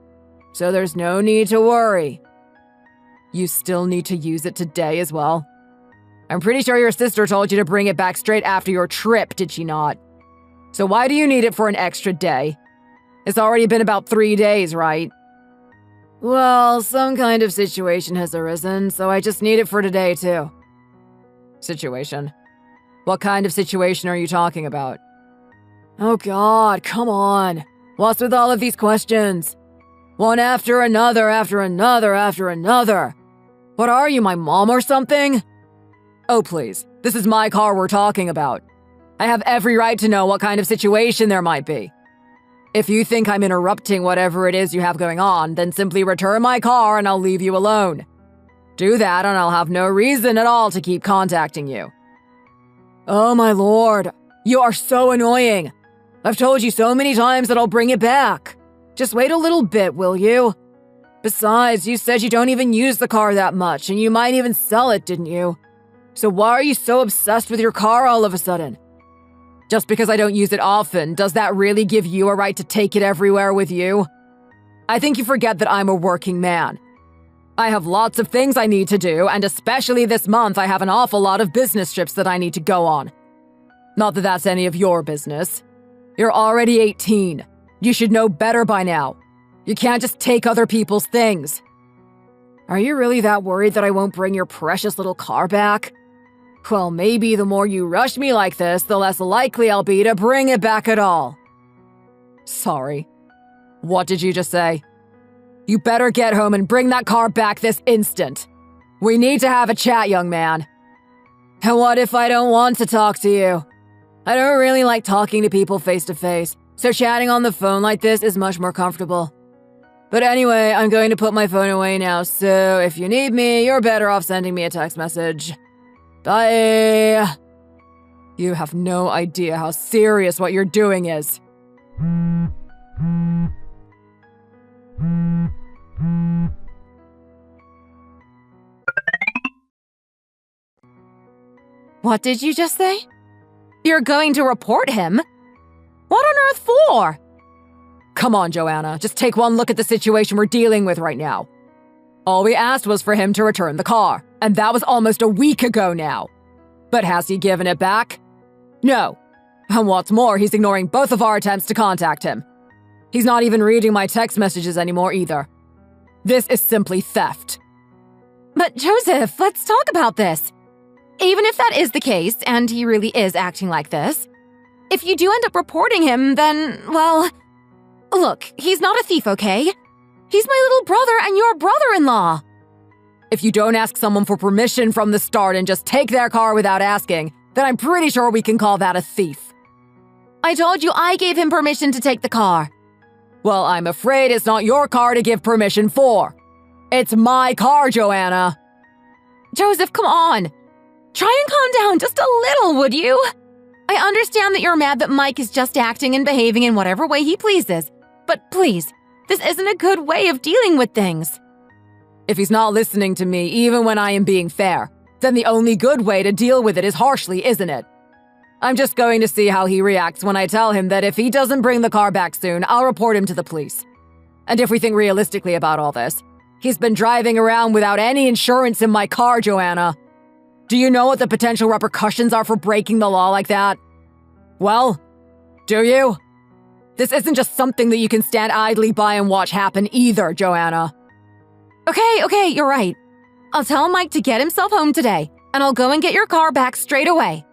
So there's no need to worry. You still need to use it today as well? I'm pretty sure your sister told you to bring it back straight after your trip, did she not? So why do you need it for an extra day? It's already been about 3 days, right? Well, some kind of situation has arisen, so I just need it for today, too. Situation? What kind of situation are you talking about? Oh God, come on. What's with all of these questions? One after another, after another, after another. What are you, my mom or something? Oh please, this is my car we're talking about. I have every right to know what kind of situation there might be. If you think I'm interrupting whatever it is you have going on, then simply return my car and I'll leave you alone. Do that and I'll have no reason at all to keep contacting you. Oh my lord, you are so annoying. I've told you so many times that I'll bring it back. Just wait a little bit, will you? Besides, you said you don't even use the car that much and you might even sell it, didn't you? So why are you so obsessed with your car all of a sudden? Just because I don't use it often, does that really give you a right to take it everywhere with you? I think you forget that I'm a working man. I have lots of things I need to do, and especially this month I have an awful lot of business trips that I need to go on. Not that that's any of your business. You're already 18. You should know better by now. You can't just take other people's things. Are you really that worried that I won't bring your precious little car back? Well, maybe the more you rush me like this, the less likely I'll be to bring it back at all. Sorry. What did you just say? You better get home and bring that car back this instant. We need to have a chat, young man. And what if I don't want to talk to you? I don't really like talking to people face to face, so chatting on the phone like this is much more comfortable. But anyway, I'm going to put my phone away now, so if you need me, you're better off sending me a text message. Bye! You have no idea how serious what you're doing is. What did you just say? You're going to report him? What on earth for? Come on, Joanna, just take one look at the situation we're dealing with right now. All we asked was for him to return the car, and that was almost a week ago now. But has he given it back? No. And what's more, he's ignoring both of our attempts to contact him. He's not even reading my text messages anymore either. This is simply theft. But Joseph, let's talk about this. Even if that is the case, and he really is acting like this, if you do end up reporting him, then, well, look, he's not a thief, okay? He's my little brother and your brother-in-law. If you don't ask someone for permission from the start and just take their car without asking, then I'm pretty sure we can call that a thief. I told you I gave him permission to take the car. Well, I'm afraid it's not your car to give permission for. It's my car, Joanna. Joseph, come on. Try and calm down just a little, would you? I understand that you're mad that Mike is just acting and behaving in whatever way he pleases. But please, this isn't a good way of dealing with things. If he's not listening to me, even when I am being fair, then the only good way to deal with it is harshly, isn't it? I'm just going to see how he reacts when I tell him that if he doesn't bring the car back soon, I'll report him to the police. And if we think realistically about all this, he's been driving around without any insurance in my car, Joanna. Do you know what the potential repercussions are for breaking the law like that? Well, do you? This isn't just something that you can stand idly by and watch happen either, Joanna. Okay, you're right. I'll tell Mike to get himself home today, and I'll go and get your car back straight away.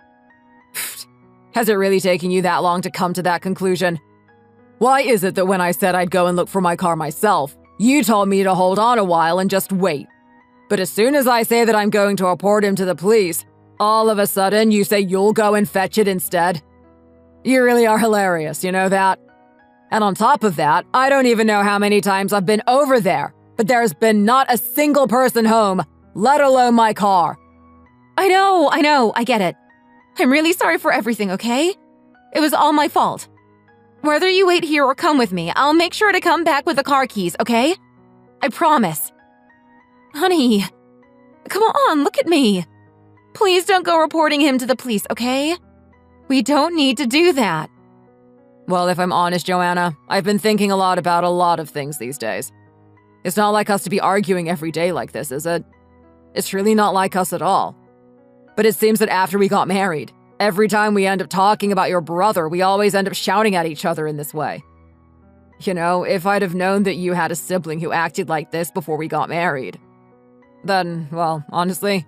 Has it really taken you that long to come to that conclusion? Why is it that when I said I'd go and look for my car myself, you told me to hold on a while and just wait? But as soon as I say that I'm going to report him to the police, all of a sudden you say you'll go and fetch it instead? You really are hilarious, you know that? And on top of that, I don't even know how many times I've been over there, but there's been not a single person home, let alone my car. I know, I get it. I'm really sorry for everything, okay? It was all my fault. Whether you wait here or come with me, I'll make sure to come back with the car keys, okay? I promise. Honey, come on, look at me. Please don't go reporting him to the police, okay? We don't need to do that. Well, if I'm honest, Joanna, I've been thinking a lot about a lot of things these days. It's not like us to be arguing every day like this, is it? It's really not like us at all. But it seems that after we got married, every time we end up talking about your brother, we always end up shouting at each other in this way. You know, if I'd have known that you had a sibling who acted like this before we got married, then, well, honestly,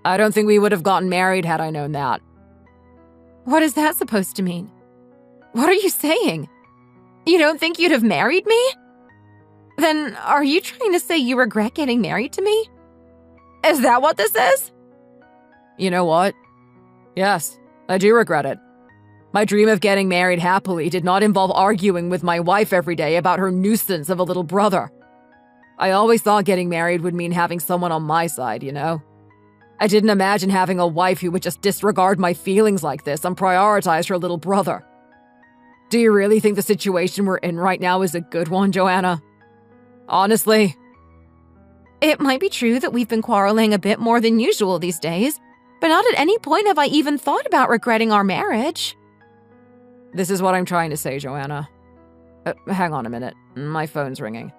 I don't think we would have gotten married had I known that. What is that supposed to mean? What are you saying? You don't think you'd have married me? Then are you trying to say you regret getting married to me? Is that what this is? You know what? Yes, I do regret it. My dream of getting married happily did not involve arguing with my wife every day about her nuisance of a little brother. I always thought getting married would mean having someone on my side, you know? I didn't imagine having a wife who would just disregard my feelings like this and prioritize her little brother. Do you really think the situation we're in right now is a good one, Joanna? Honestly? It might be true that we've been quarreling a bit more than usual these days, but not at any point have I even thought about regretting our marriage. This is what I'm trying to say, Joanna. Hang on a minute. My phone's ringing.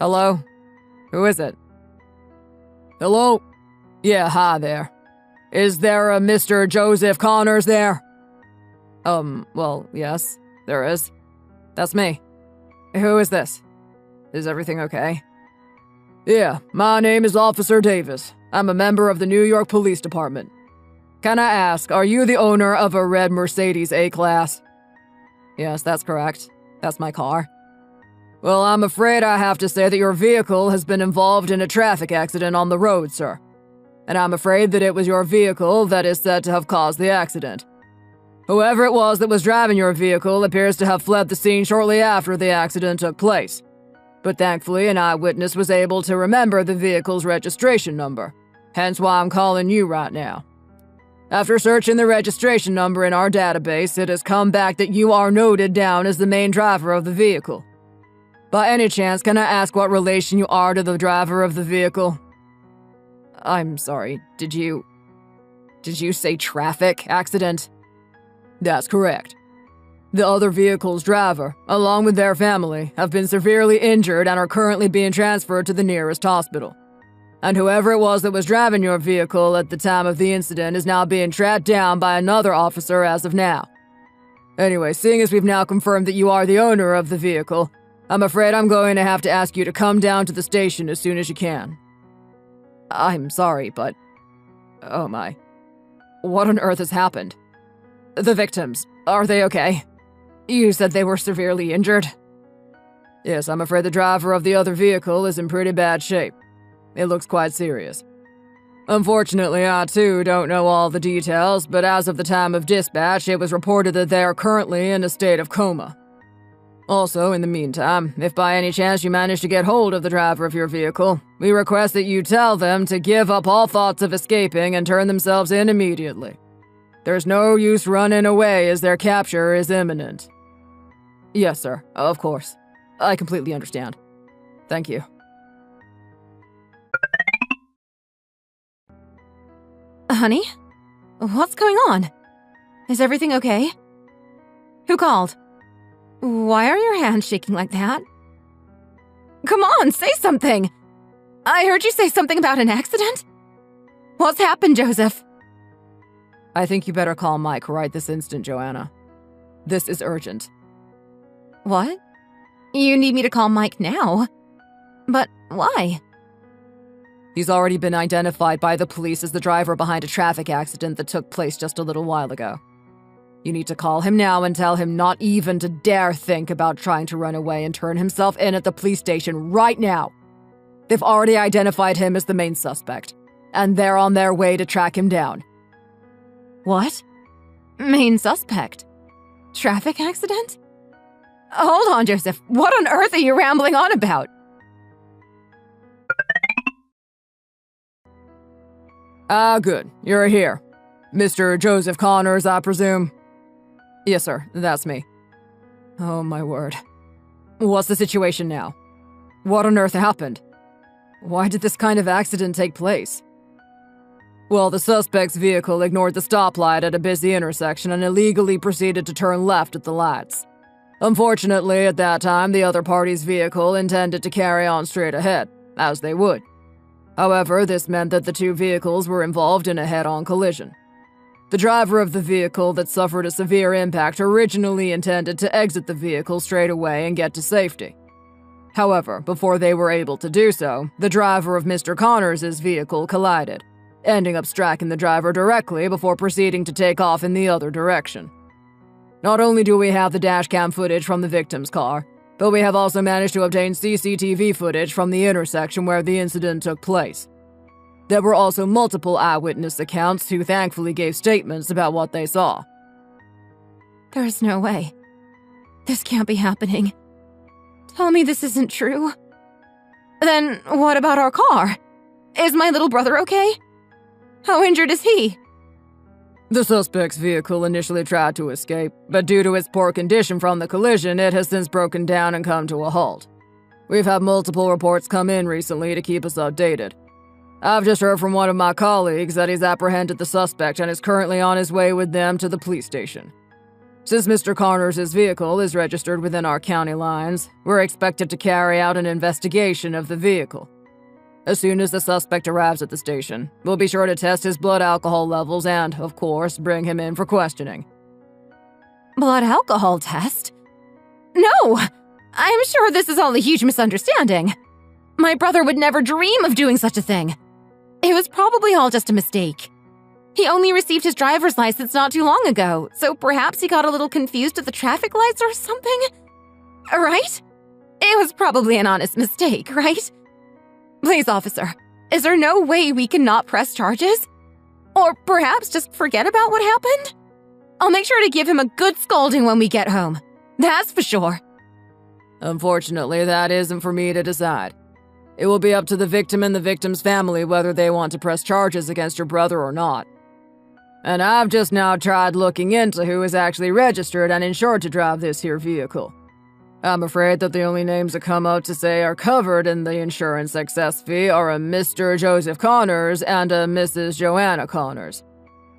Hello? Who is it? Hello? Yeah, hi there. Is there a Mr. Joseph Connors there? Well, yes, there is. That's me. Who is this? Is everything okay? Yeah, my name is Officer Davis. I'm a member of the New York Police Department. Can I ask, are you the owner of a red Mercedes A-Class? Yes, that's correct. That's my car. Well, I'm afraid I have to say that your vehicle has been involved in a traffic accident on the road, sir. And I'm afraid that it was your vehicle that is said to have caused the accident. Whoever it was that was driving your vehicle appears to have fled the scene shortly after the accident took place. But thankfully, an eyewitness was able to remember the vehicle's registration number, hence why I'm calling you right now. After searching the registration number in our database, it has come back that you are noted down as the main driver of the vehicle. By any chance, can I ask what relation you are to the driver of the vehicle? I'm sorry, did you say traffic accident? That's correct. The other vehicle's driver, along with their family, have been severely injured and are currently being transferred to the nearest hospital. And whoever it was that was driving your vehicle at the time of the incident is now being tracked down by another officer as of now. Anyway, seeing as we've now confirmed that you are the owner of the vehicle, I'm afraid I'm going to have to ask you to come down to the station as soon as you can. I'm sorry, but... Oh my. What on earth has happened? The victims, are they okay? You said they were severely injured? Yes, I'm afraid the driver of the other vehicle is in pretty bad shape. It looks quite serious. Unfortunately, I too don't know all the details, but as of the time of dispatch, it was reported that they are currently in a state of coma. Also, in the meantime, if by any chance you manage to get hold of the driver of your vehicle, we request that you tell them to give up all thoughts of escaping and turn themselves in immediately. There's no use running away as their capture is imminent. Yes, sir. Of course. I completely understand. Thank you. Honey? What's going on? Is everything okay? Who called? Why are your hands shaking like that? Come on, say something! I heard you say something about an accident? What's happened, Joseph? I think you better call Mike right this instant, Joanna. This is urgent. What? You need me to call Mike now? But why? He's already been identified by the police as the driver behind a traffic accident that took place just a little while ago. You need to call him now and tell him not even to dare think about trying to run away and turn himself in at the police station right now. They've already identified him as the main suspect, and they're on their way to track him down. What? Main suspect? Traffic accident? Hold on, Joseph. What on earth are you rambling on about? Good. You're here. Mr. Joseph Connors, I presume? Yes, sir. That's me. Oh, my word. What's the situation now? What on earth happened? Why did this kind of accident take place? Well, the suspect's vehicle ignored the stoplight at a busy intersection and illegally proceeded to turn left at the lights. Unfortunately, at that time, the other party's vehicle intended to carry on straight ahead, as they would. However, this meant that the two vehicles were involved in a head-on collision. The driver of the vehicle that suffered a severe impact originally intended to exit the vehicle straight away and get to safety. However, before they were able to do so, the driver of Mr. Connors' vehicle collided, ending up striking the driver directly before proceeding to take off in the other direction. Not only do we have the dashcam footage from the victim's car, but we have also managed to obtain CCTV footage from the intersection where the incident took place. There were also multiple eyewitness accounts who thankfully gave statements about what they saw. There's no way. This can't be happening. Tell me this isn't true. Then what about our car? Is my little brother okay? How injured is he? The suspect's vehicle initially tried to escape, but due to its poor condition from the collision, it has since broken down and come to a halt. We've had multiple reports come in recently to keep us updated. I've just heard from one of my colleagues that he's apprehended the suspect and is currently on his way with them to the police station. Since Mr. Connors' vehicle is registered within our county lines, we're expected to carry out an investigation of the vehicle. As soon as the suspect arrives at the station, we'll be sure to test his blood alcohol levels and, of course, bring him in for questioning. Blood alcohol test? No! I'm sure this is all a huge misunderstanding. My brother would never dream of doing such a thing. It was probably all just a mistake. He only received his driver's license not too long ago, so perhaps he got a little confused at the traffic lights or something? Right? It was probably an honest mistake, right? Please, officer, is there no way we can not press charges? Or perhaps just forget about what happened? I'll make sure to give him a good scolding when we get home. That's for sure. Unfortunately, that isn't for me to decide. It will be up to the victim and the victim's family whether they want to press charges against your brother or not. And I've just now tried looking into who is actually registered and insured to drive this here vehicle. I'm afraid that the only names that come out to say are covered in the insurance excess fee are a Mr. Joseph Connors and a Mrs. Joanna Connors.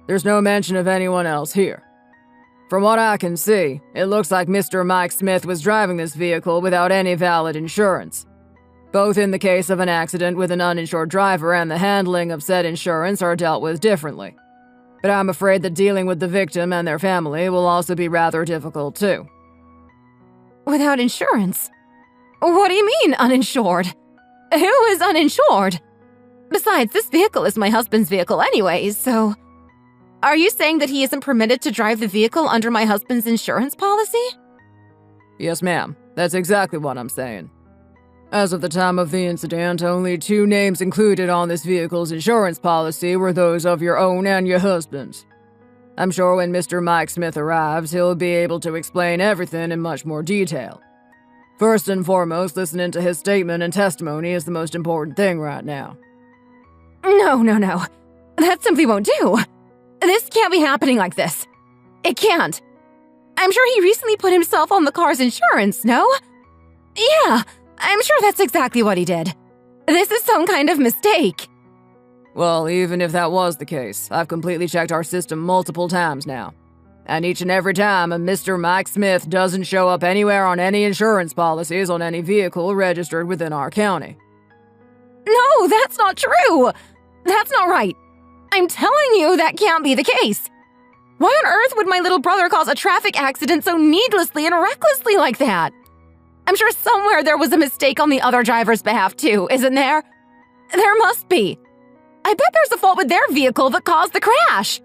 There's no mention of anyone else here. From what I can see, it looks like Mr. Mike Smith was driving this vehicle without any valid insurance. Both in the case of an accident with an uninsured driver and the handling of said insurance are dealt with differently. But I'm afraid that dealing with the victim and their family will also be rather difficult too. Without insurance? What do you mean, uninsured? Who is uninsured? Besides, this vehicle is my husband's vehicle anyways, so… Are you saying that he isn't permitted to drive the vehicle under my husband's insurance policy? Yes, ma'am. That's exactly what I'm saying. As of the time of the incident, only 2 names included on this vehicle's insurance policy were those of your own and your husband's. I'm sure when Mr. Mike Smith arrives, he'll be able to explain everything in much more detail. First and foremost, listening to his statement and testimony is the most important thing right now. No. That simply won't do. This can't be happening like this. It can't. I'm sure he recently put himself on the car's insurance, no? Yeah, I'm sure that's exactly what he did. This is some kind of mistake. Well, even if that was the case, I've completely checked our system multiple times now. And each and every time, a Mr. Mike Smith doesn't show up anywhere on any insurance policies on any vehicle registered within our county. No, that's not true. That's not right. I'm telling you that can't be the case. Why on earth would my little brother cause a traffic accident so needlessly and recklessly like that? I'm sure somewhere there was a mistake on the other driver's behalf too, isn't there? There must be. I bet there's a fault with their vehicle that caused the crash.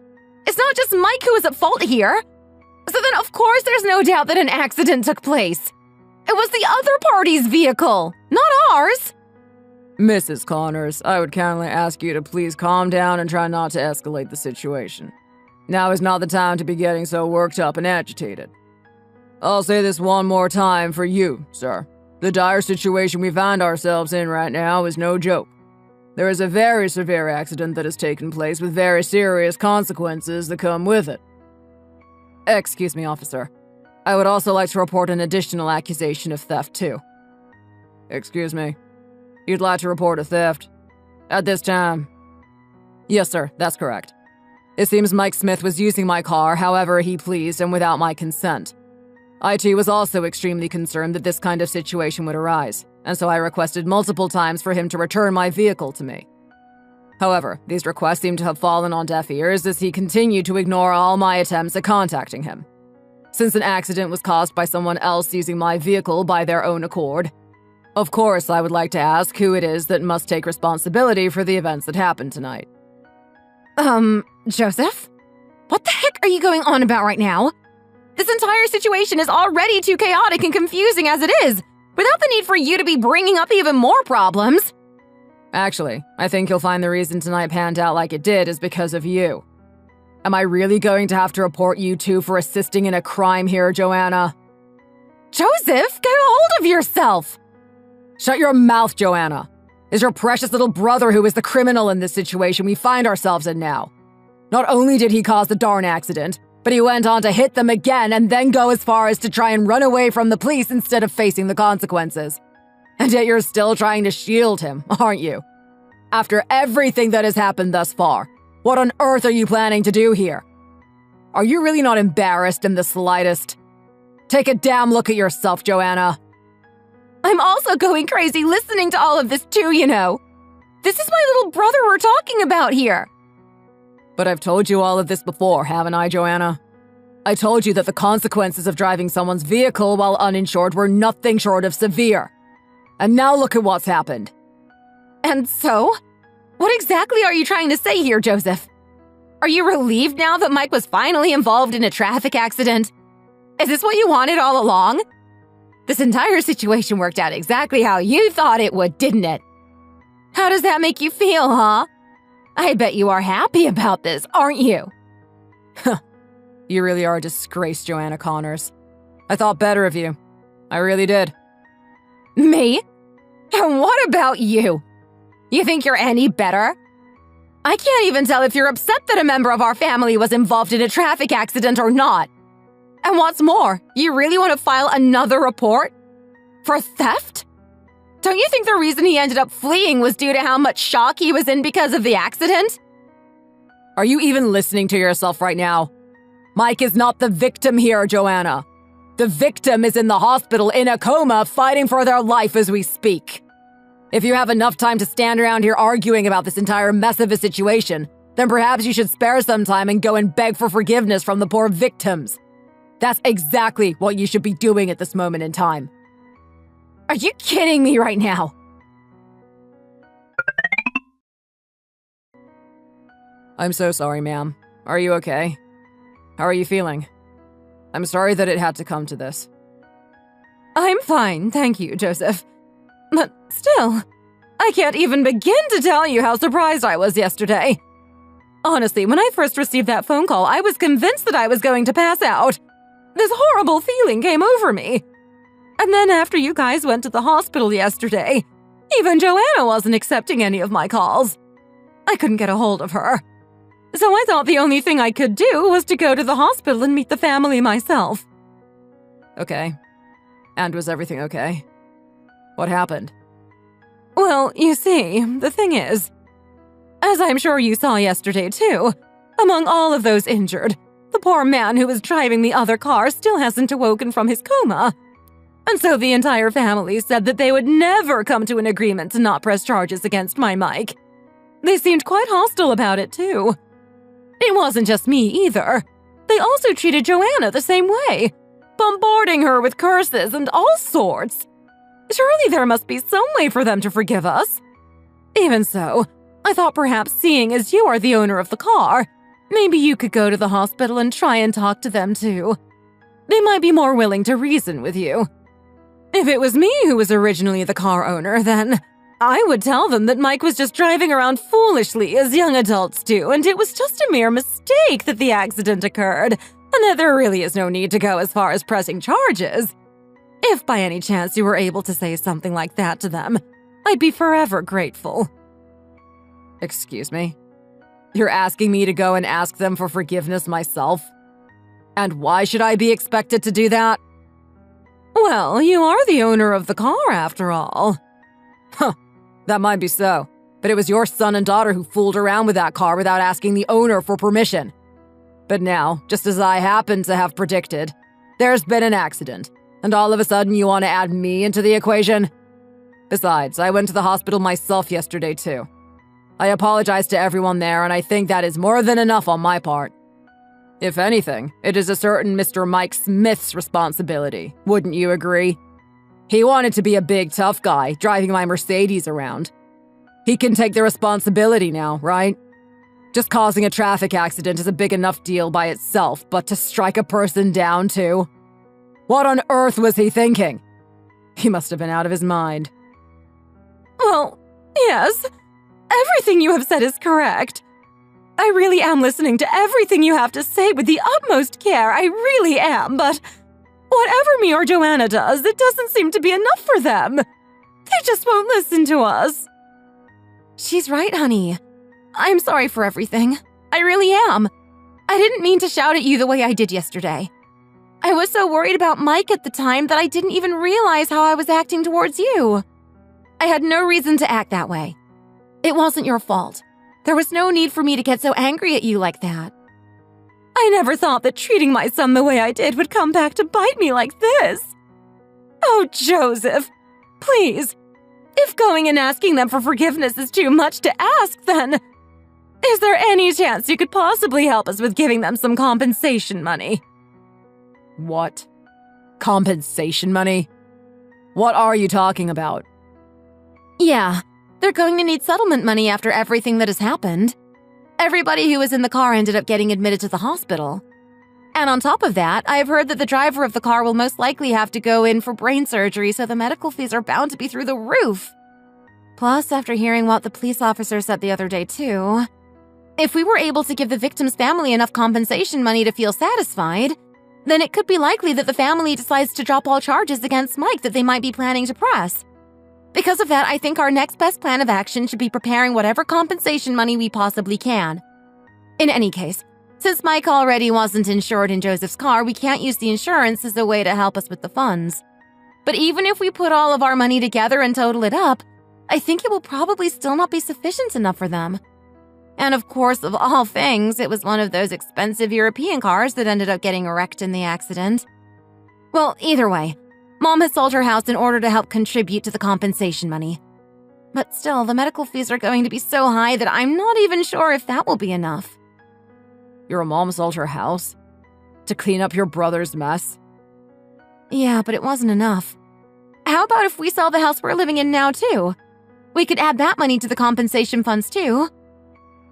It's not just Mike who is at fault here. So then of course there's no doubt that an accident took place. It was the other party's vehicle, not ours. Mrs. Connors, I would kindly ask you to please calm down and try not to escalate the situation. Now is not the time to be getting so worked up and agitated. I'll say this one more time for you, sir. The dire situation we find ourselves in right now is no joke. There is a very severe accident that has taken place with very serious consequences that come with it. Excuse me, officer. I would also like to report an additional accusation of theft, too. Excuse me. You'd like to report a theft? At this time? Yes, sir, that's correct. It seems Mike Smith was using my car however he pleased and without my consent. IT was also extremely concerned that this kind of situation would arise, and so I requested multiple times for him to return my vehicle to me. However, these requests seem to have fallen on deaf ears as he continued to ignore all my attempts at contacting him. Since an accident was caused by someone else using my vehicle by their own accord, of course I would like to ask who it is that must take responsibility for the events that happened tonight. Joseph? What the heck are you going on about right now? This entire situation is already too chaotic and confusing as it is, without the need for you to be bringing up even more problems. Actually, I think you'll find the reason tonight panned out like it did is because of you. Am I really going to have to report you two for assisting in a crime here, Joanna? Joseph, get a hold of yourself! Shut your mouth, Joanna. It's your precious little brother who is the criminal in this situation we find ourselves in now. Not only did he cause the darn accident, but he went on to hit them again and then go as far as to try and run away from the police instead of facing the consequences. And yet you're still trying to shield him, aren't you? After everything that has happened thus far, what on earth are you planning to do here? Are you really not embarrassed in the slightest? Take a damn look at yourself, Joanna. I'm also going crazy listening to all of this too, you know. This is my little brother we're talking about here. But I've told you all of this before, haven't I, Joanna? I told you that the consequences of driving someone's vehicle while uninsured were nothing short of severe. And now look at what's happened. And so? What exactly are you trying to say here, Joseph? Are you relieved now that Mike was finally involved in a traffic accident? Is this what you wanted all along? This entire situation worked out exactly how you thought it would, didn't it? How does that make you feel, huh? I bet you are happy about this, aren't you? You really are a disgrace, Joanna Connors. I thought better of you. I really did. Me? And what about you? You think you're any better? I can't even tell if you're upset that a member of our family was involved in a traffic accident or not. And what's more, you really want to file another report? For theft? Don't you think the reason he ended up fleeing was due to how much shock he was in because of the accident? Are you even listening to yourself right now? Mike is not the victim here, Joanna. The victim is in the hospital in a coma fighting for their life as we speak. If you have enough time to stand around here arguing about this entire mess of a situation, then perhaps you should spare some time and go and beg for forgiveness from the poor victims. That's exactly what you should be doing at this moment in time. Are you kidding me right now? I'm so sorry, ma'am. Are you okay? How are you feeling? I'm sorry that it had to come to this. I'm fine, thank you, Joseph. But still, I can't even begin to tell you how surprised I was yesterday. Honestly, when I first received that phone call, I was convinced that I was going to pass out. This horrible feeling came over me. And then after you guys went to the hospital yesterday, even Joanna wasn't accepting any of my calls. I couldn't get a hold of her. So I thought the only thing I could do was to go to the hospital and meet the family myself. Okay. And was everything okay? What happened? Well, you see, the thing is, as I'm sure you saw yesterday too, among all of those injured, the poor man who was driving the other car still hasn't awoken from his coma. And so the entire family said that they would never come to an agreement to not press charges against my Mike. They seemed quite hostile about it too. It wasn't just me either. They also treated Joanna the same way, bombarding her with curses and all sorts. Surely there must be some way for them to forgive us. Even so, I thought perhaps seeing as you are the owner of the car, maybe you could go to the hospital and try and talk to them too. They might be more willing to reason with you. If it was me who was originally the car owner, then I would tell them that Mike was just driving around foolishly as young adults do, and it was just a mere mistake that the accident occurred, and that there really is no need to go as far as pressing charges. If by any chance you were able to say something like that to them, I'd be forever grateful. Excuse me? You're asking me to go and ask them for forgiveness myself? And why should I be expected to do that? Well, you are the owner of the car after all. Huh. That might be so, but it was your son and daughter who fooled around with that car without asking the owner for permission. But now, just as I happen to have predicted, there's been an accident, and all of a sudden you want to add me into the equation? Besides, I went to the hospital myself yesterday too. I apologized to everyone there, and I think that is more than enough on my part. If anything, it is a certain Mr. Mike Smith's responsibility, wouldn't you agree? He wanted to be a big, tough guy, driving my Mercedes around. He can take the responsibility now, right? Just causing a traffic accident is a big enough deal by itself, but to strike a person down too? What on earth was he thinking? He must have been out of his mind. Well, yes. Everything you have said is correct. I really am listening to everything you have to say with the utmost care. I really am, but whatever me or Joanna does, it doesn't seem to be enough for them. They just won't listen to us. She's right, honey. I'm sorry for everything. I really am. I didn't mean to shout at you the way I did yesterday. I was so worried about Mike at the time that I didn't even realize how I was acting towards you. I had no reason to act that way. It wasn't your fault. There was no need for me to get so angry at you like that. I never thought that treating my son the way I did would come back to bite me like this. Oh, Joseph, please. If going and asking them for forgiveness is too much to ask, then is there any chance you could possibly help us with giving them some compensation money? What? Compensation money? What are you talking about? Yeah, they're going to need settlement money after everything that has happened. Everybody who was in the car ended up getting admitted to the hospital. And on top of that, I've heard that the driver of the car will most likely have to go in for brain surgery, so the medical fees are bound to be through the roof. Plus, after hearing what the police officer said the other day too, If we were able to give the victim's family enough compensation money to feel satisfied, then it could be likely that the family decides to drop all charges against Mike that they might be planning to press. Because of that, I think our next best plan of action should be preparing whatever compensation money we possibly can. In any case, since Mike already wasn't insured in Joseph's car, we can't use the insurance as a way to help us with the funds. But even if we put all of our money together and total it up, I think it will probably still not be sufficient enough for them. And of course, of all things, it was one of those expensive European cars that ended up getting wrecked in the accident. Well, either way, Mom has sold her house in order to help contribute to the compensation money. But still, the medical fees are going to be so high that I'm not even sure if that will be enough. Your mom sold her house? To clean up your brother's mess? Yeah, but it wasn't enough. How about if we sell the house we're living in now, too? We could add that money to the compensation funds, too.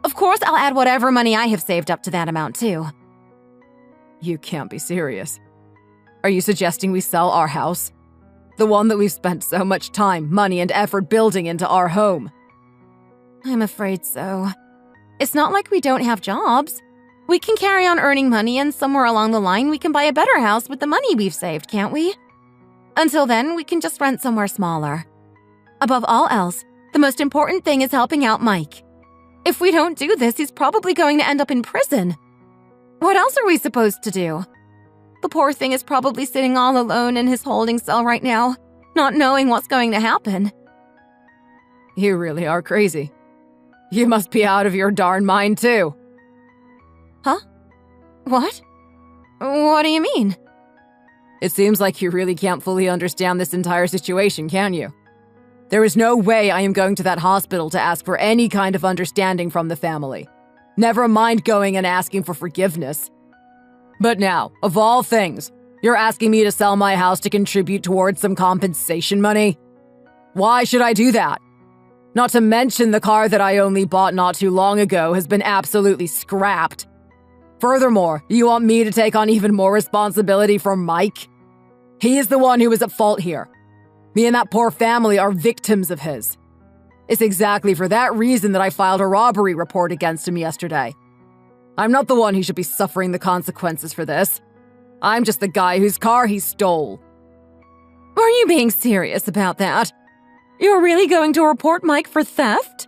Of course, I'll add whatever money I have saved up to that amount, too. You can't be serious. Are you suggesting we sell our house? The one that we've spent so much time, money, and effort building into our home? I'm afraid so. It's not like we don't have jobs. We can carry on earning money, and somewhere along the line, we can buy a better house with the money we've saved, can't we? Until then, we can just rent somewhere smaller. Above all else, the most important thing is helping out Mike. If we don't do this, he's probably going to end up in prison. What else are we supposed to do? The poor thing is probably sitting all alone in his holding cell right now, not knowing what's going to happen. You really are crazy. You must be out of your darn mind, too. Huh? What? What do you mean? It seems like you really can't fully understand this entire situation, can you? There is no way I am going to that hospital to ask for any kind of understanding from the family. Never mind going and asking for forgiveness. But now, of all things, you're asking me to sell my house to contribute towards some compensation money? Why should I do that? Not to mention the car that I only bought not too long ago has been absolutely scrapped. Furthermore, you want me to take on even more responsibility for Mike? He is the one who is at fault here. Me and that poor family are victims of his. It's exactly for that reason that I filed a robbery report against him yesterday. I'm not the one who should be suffering the consequences for this. I'm just the guy whose car he stole. Are you being serious about that? You're really going to report Mike for theft?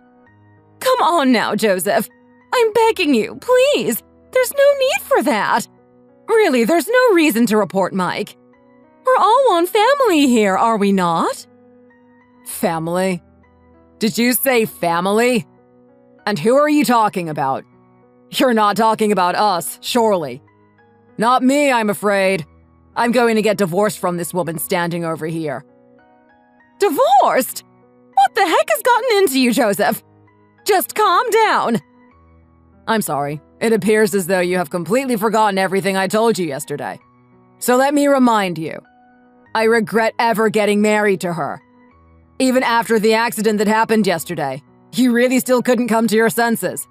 Come on now, Joseph. I'm begging you, please. There's no need for that. Really, there's no reason to report Mike. We're all one family here, are we not? Family? Did you say family? And who are you talking about? You're not talking about us, surely. Not me, I'm afraid. I'm going to get divorced from this woman standing over here. Divorced? What the heck has gotten into you, Joseph? Just calm down. I'm sorry. It appears as though you have completely forgotten everything I told you yesterday. So let me remind you. I regret ever getting married to her. Even after the accident that happened yesterday, you really still couldn't come to your senses.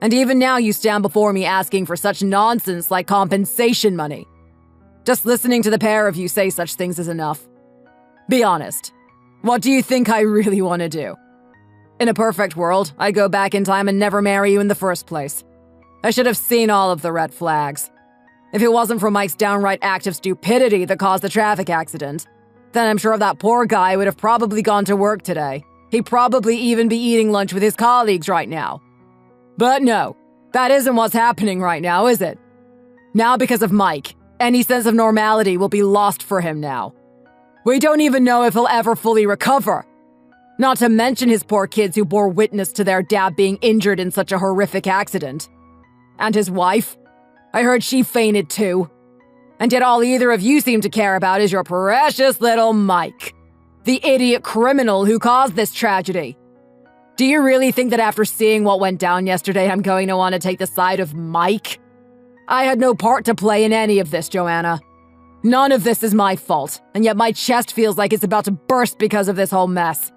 And even now you stand before me asking for such nonsense like compensation money. Just listening to the pair of you say such things is enough. Be honest. What do you think I really want to do? In a perfect world, I'd go back in time and never marry you in the first place. I should have seen all of the red flags. If it wasn't for Mike's downright act of stupidity that caused the traffic accident, then I'm sure that poor guy would have probably gone to work today. He'd probably even be eating lunch with his colleagues right now. But no, that isn't what's happening right now, is it? Now because of Mike, any sense of normality will be lost for him now. We don't even know if he'll ever fully recover. Not to mention his poor kids who bore witness to their dad being injured in such a horrific accident. And his wife? I heard she fainted too. And yet all either of you seem to care about is your precious little Mike, the idiot criminal who caused this tragedy. Do you really think that after seeing what went down yesterday, I'm going to want to take the side of Mike? I had no part to play in any of this, Joanna. None of this is my fault, and yet my chest feels like it's about to burst because of this whole mess.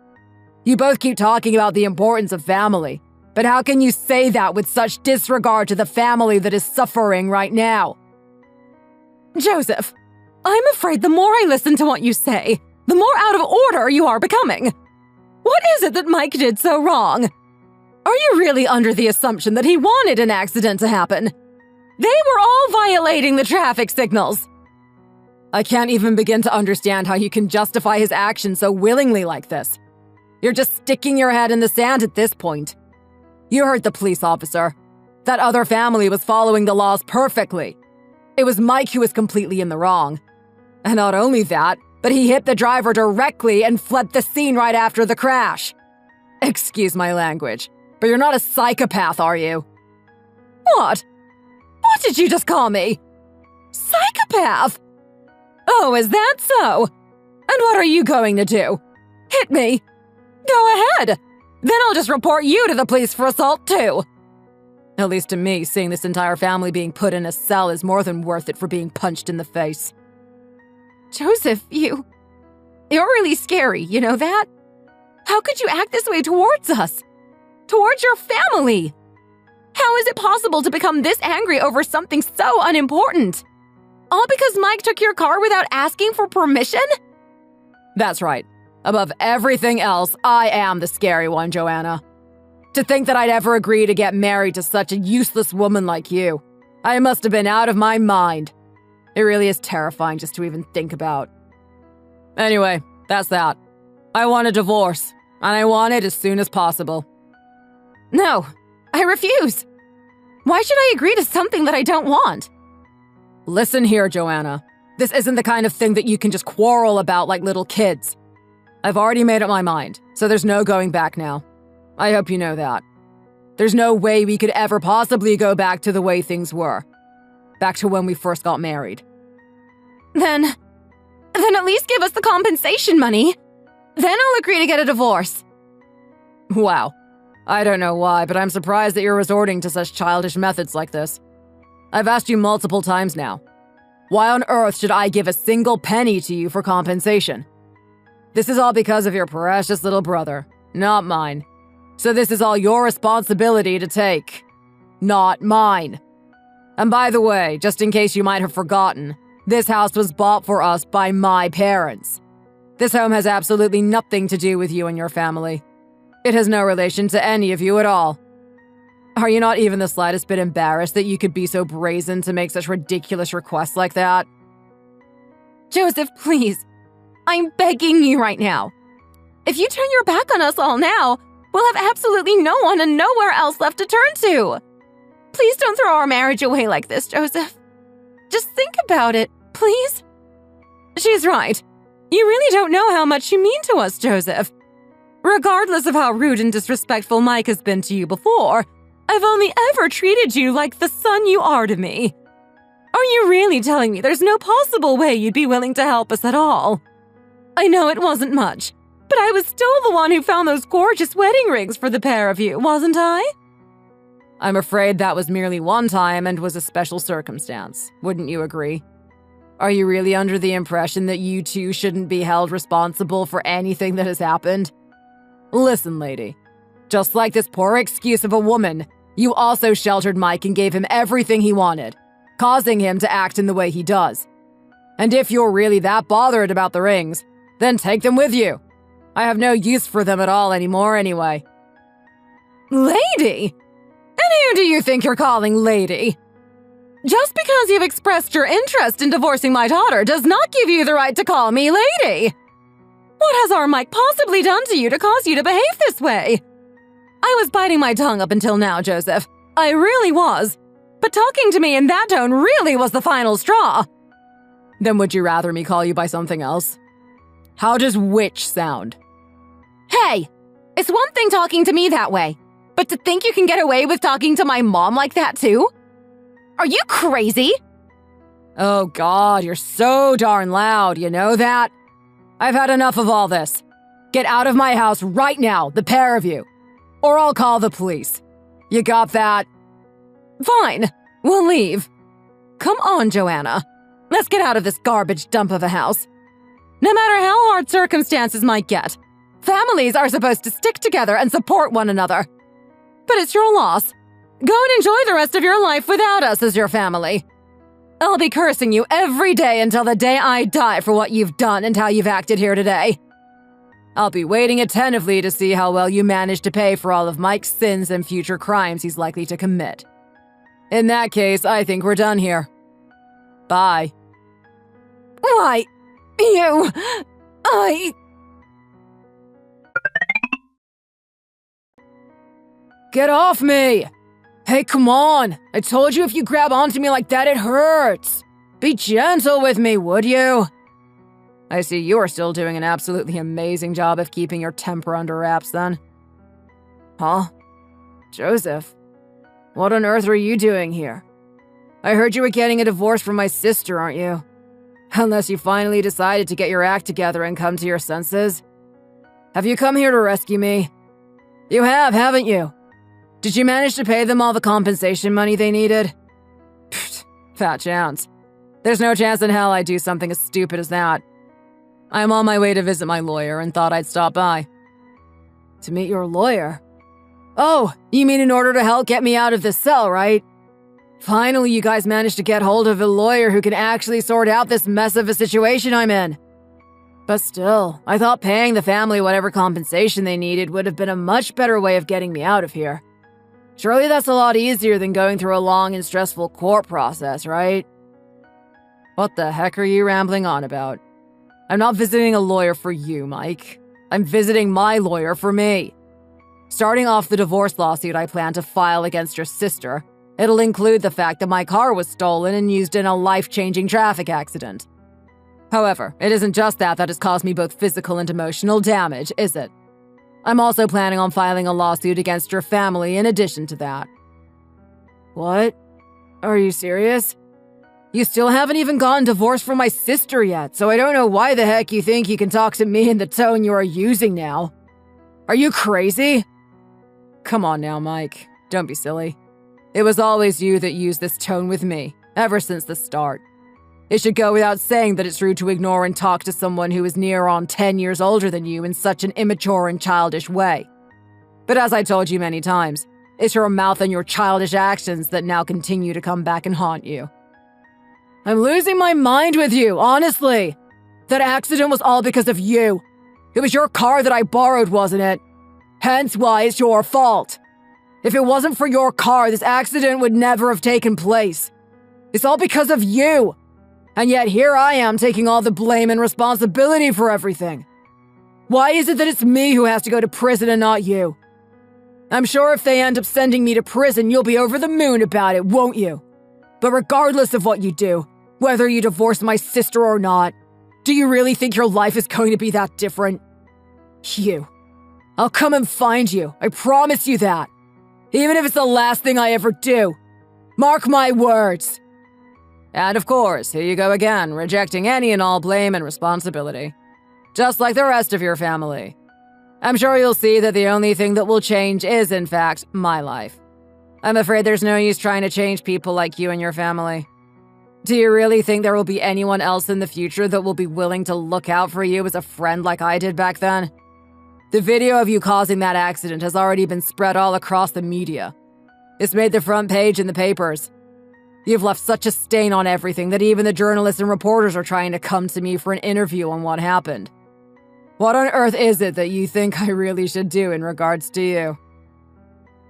You both keep talking about the importance of family, but how can you say that with such disregard to the family that is suffering right now? Joseph, I'm afraid the more I listen to what you say, the more out of order you are becoming. What is it that Mike did so wrong? Are you really under the assumption that he wanted an accident to happen? They were all violating the traffic signals. I can't even begin to understand how you can justify his actions so willingly like this. You're just sticking your head in the sand at this point. You heard the police officer. That other family was following the laws perfectly. It was Mike who was completely in the wrong. And not only that, but he hit the driver directly and fled the scene right after the crash. Excuse my language, but you're not a psychopath, are you? What? What did you just call me? Psychopath? Oh, is that so? And what are you going to do? Hit me? Go ahead. Then I'll just report you to the police for assault too. At least to me, seeing this entire family being put in a cell is more than worth it for being punched in the face. Joseph, you're really scary, you know that? How could you act this way towards us? Towards your family? How is it possible to become this angry over something so unimportant? All because Mike took your car without asking for permission? That's right. Above everything else, I am the scary one, Joanna. To think that I'd ever agree to get married to such a useless woman like you. I must have been out of my mind. It really is terrifying just to even think about. Anyway, that's that. I want a divorce, and I want it as soon as possible. No, I refuse. Why should I agree to something that I don't want? Listen here, Joanna. This isn't the kind of thing that you can just quarrel about like little kids. I've already made up my mind, so there's no going back now. I hope you know that. There's no way we could ever possibly go back to the way things were. Back to when we first got married. Then at least give us the compensation money. Then I'll agree to get a divorce. Wow. I don't know why, but I'm surprised that you're resorting to such childish methods like this. I've asked you multiple times now. Why on earth should I give a single penny to you for compensation? This is all because of your precious little brother, not mine. So this is all your responsibility to take, not mine. And by the way, just in case you might have forgotten, this house was bought for us by my parents. This home has absolutely nothing to do with you and your family. It has no relation to any of you at all. Are you not even the slightest bit embarrassed that you could be so brazen to make such ridiculous requests like that? Joseph, please. I'm begging you right now. If you turn your back on us all now, we'll have absolutely no one and nowhere else left to turn to. Please don't throw our marriage away like this, Joseph. Just think about it, please. She's right. You really don't know how much you mean to us, Joseph. Regardless of how rude and disrespectful Mike has been to you before, I've only ever treated you like the son you are to me. Are you really telling me there's no possible way you'd be willing to help us at all? I know it wasn't much, but I was still the one who found those gorgeous wedding rings for the pair of you, wasn't I? I'm afraid that was merely one time and was a special circumstance. Wouldn't you agree? Are you really under the impression that you two shouldn't be held responsible for anything that has happened? Listen, lady. Just like this poor excuse of a woman, you also sheltered Mike and gave him everything he wanted, causing him to act in the way he does. And if you're really that bothered about the rings, then take them with you. I have no use for them at all anymore anyway. Lady? And who do you think you're calling lady? Just because you've expressed your interest in divorcing my daughter does not give you the right to call me lady. What has our Mike possibly done to you to cause you to behave this way? I was biting my tongue up until now, Joseph. I really was. But talking to me in that tone really was the final straw. Then would you rather me call you by something else? How does witch sound? Hey, it's one thing talking to me that way, but to think you can get away with talking to my mom like that too? Are you crazy? Oh God, you're so darn loud, you know that? I've had enough of all this. Get out of my house right now, the pair of you. Or I'll call the police. You got that? Fine, we'll leave. Come on, Joanna. Let's get out of this garbage dump of a house. No matter how hard circumstances might get, families are supposed to stick together and support one another. But it's your loss. Go and enjoy the rest of your life without us as your family. I'll be cursing you every day until the day I die for what you've done and how you've acted here today. I'll be waiting attentively to see how well you manage to pay for all of Mike's sins and future crimes he's likely to commit. In that case, I think we're done here. Bye. Why, you... Get off me! Hey, come on! I told you if you grab onto me like that, it hurts! Be gentle with me, would you? I see you are still doing an absolutely amazing job of keeping your temper under wraps, then. Huh? Joseph, what on earth were you doing here? I heard you were getting a divorce from my sister, aren't you? Unless you finally decided to get your act together and come to your senses. Have you come here to rescue me? You have, haven't you? Did you manage to pay them all the compensation money they needed? Pfft, fat chance. There's no chance in hell I'd do something as stupid as that. I'm on my way to visit my lawyer and thought I'd stop by. To meet your lawyer? Oh, you mean in order to help get me out of this cell, right? Finally, you guys managed to get hold of a lawyer who can actually sort out this mess of a situation I'm in. But still, I thought paying the family whatever compensation they needed would have been a much better way of getting me out of here. Surely that's a lot easier than going through a long and stressful court process, right? What the heck are you rambling on about? I'm not visiting a lawyer for you, Mike. I'm visiting my lawyer for me. Starting off the divorce lawsuit I plan to file against your sister, it'll include the fact that my car was stolen and used in a life-changing traffic accident. However, it isn't just that has caused me both physical and emotional damage, is it? I'm also planning on filing a lawsuit against your family in addition to that. What? Are you serious? You still haven't even gotten divorced from my sister yet, so I don't know why the heck you think you can talk to me in the tone you are using now. Are you crazy? Come on now, Mike. Don't be silly. It was always you that used this tone with me, ever since the start. It should go without saying that it's rude to ignore and talk to someone who is near on 10 years older than you in such an immature and childish way. But as I told you many times, it's your mouth and your childish actions that now continue to come back and haunt you. I'm losing my mind with you, honestly. That accident was all because of you. It was your car that I borrowed, wasn't it? Hence why it's your fault. If it wasn't for your car, this accident would never have taken place. It's all because of you. And yet here I am taking all the blame and responsibility for everything. Why is it that it's me who has to go to prison and not you? I'm sure if they end up sending me to prison, you'll be over the moon about it, won't you? But regardless of what you do, whether you divorce my sister or not, do you really think your life is going to be that different? You. I'll come and find you, I promise you that. Even if it's the last thing I ever do. Mark my words. And of course, here you go again, rejecting any and all blame and responsibility. Just like the rest of your family. I'm sure you'll see that the only thing that will change is, in fact, my life. I'm afraid there's no use trying to change people like you and your family. Do you really think there will be anyone else in the future that will be willing to look out for you as a friend like I did back then? The video of you causing that accident has already been spread all across the media. It's made the front page in the papers. You've left such a stain on everything that even the journalists and reporters are trying to come to me for an interview on what happened. What on earth is it that you think I really should do in regards to you?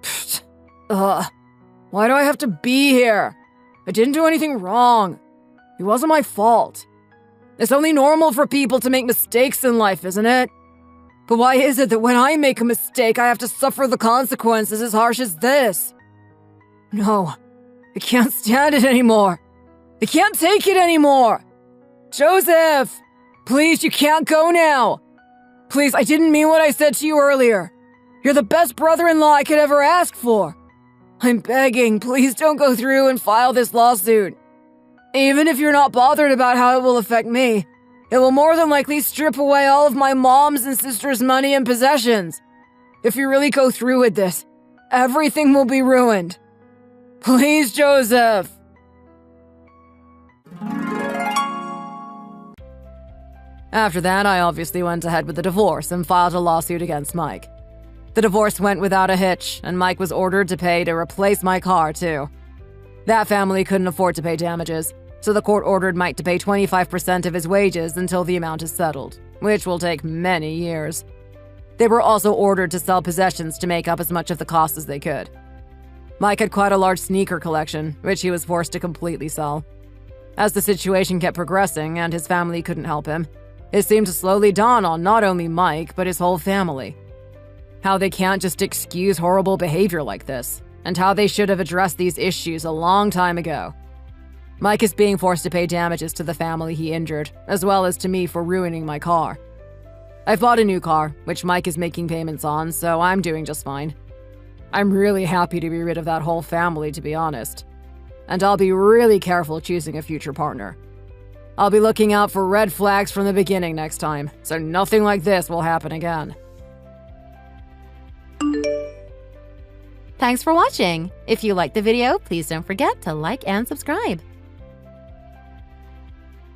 Pfft. Ugh. Why do I have to be here? I didn't do anything wrong. It wasn't my fault. It's only normal for people to make mistakes in life, isn't it? But why is it that when I make a mistake, I have to suffer the consequences as harsh as this? No, I can't stand it anymore. I can't take it anymore. Joseph, please, you can't go now. Please, I didn't mean what I said to you earlier. You're the best brother-in-law I could ever ask for. I'm begging, please don't go through and file this lawsuit. Even if you're not bothered about how it will affect me, it will more than likely strip away all of my mom's and sister's money and possessions. If you really go through with this, everything will be ruined. Please, Joseph. After that, I obviously went ahead with the divorce and filed a lawsuit against Mike. The divorce went without a hitch, and Mike was ordered to pay to replace my car, too. That family couldn't afford to pay damages, so the court ordered Mike to pay 25% of his wages until the amount is settled, which will take many years. They were also ordered to sell possessions to make up as much of the cost as they could. Mike had quite a large sneaker collection, which he was forced to completely sell. As the situation kept progressing and his family couldn't help him, it seemed to slowly dawn on not only Mike, but his whole family. How they can't just excuse horrible behavior like this, and how they should have addressed these issues a long time ago. Mike is being forced to pay damages to the family he injured, as well as to me for ruining my car. I've bought a new car, which Mike is making payments on, so I'm doing just fine. I'm really happy to be rid of that whole family, to be honest. And I'll be really careful choosing a future partner. I'll be looking out for red flags from the beginning next time, so nothing like this will happen again. Thanks for watching. If you liked the video, please don't forget to like and subscribe.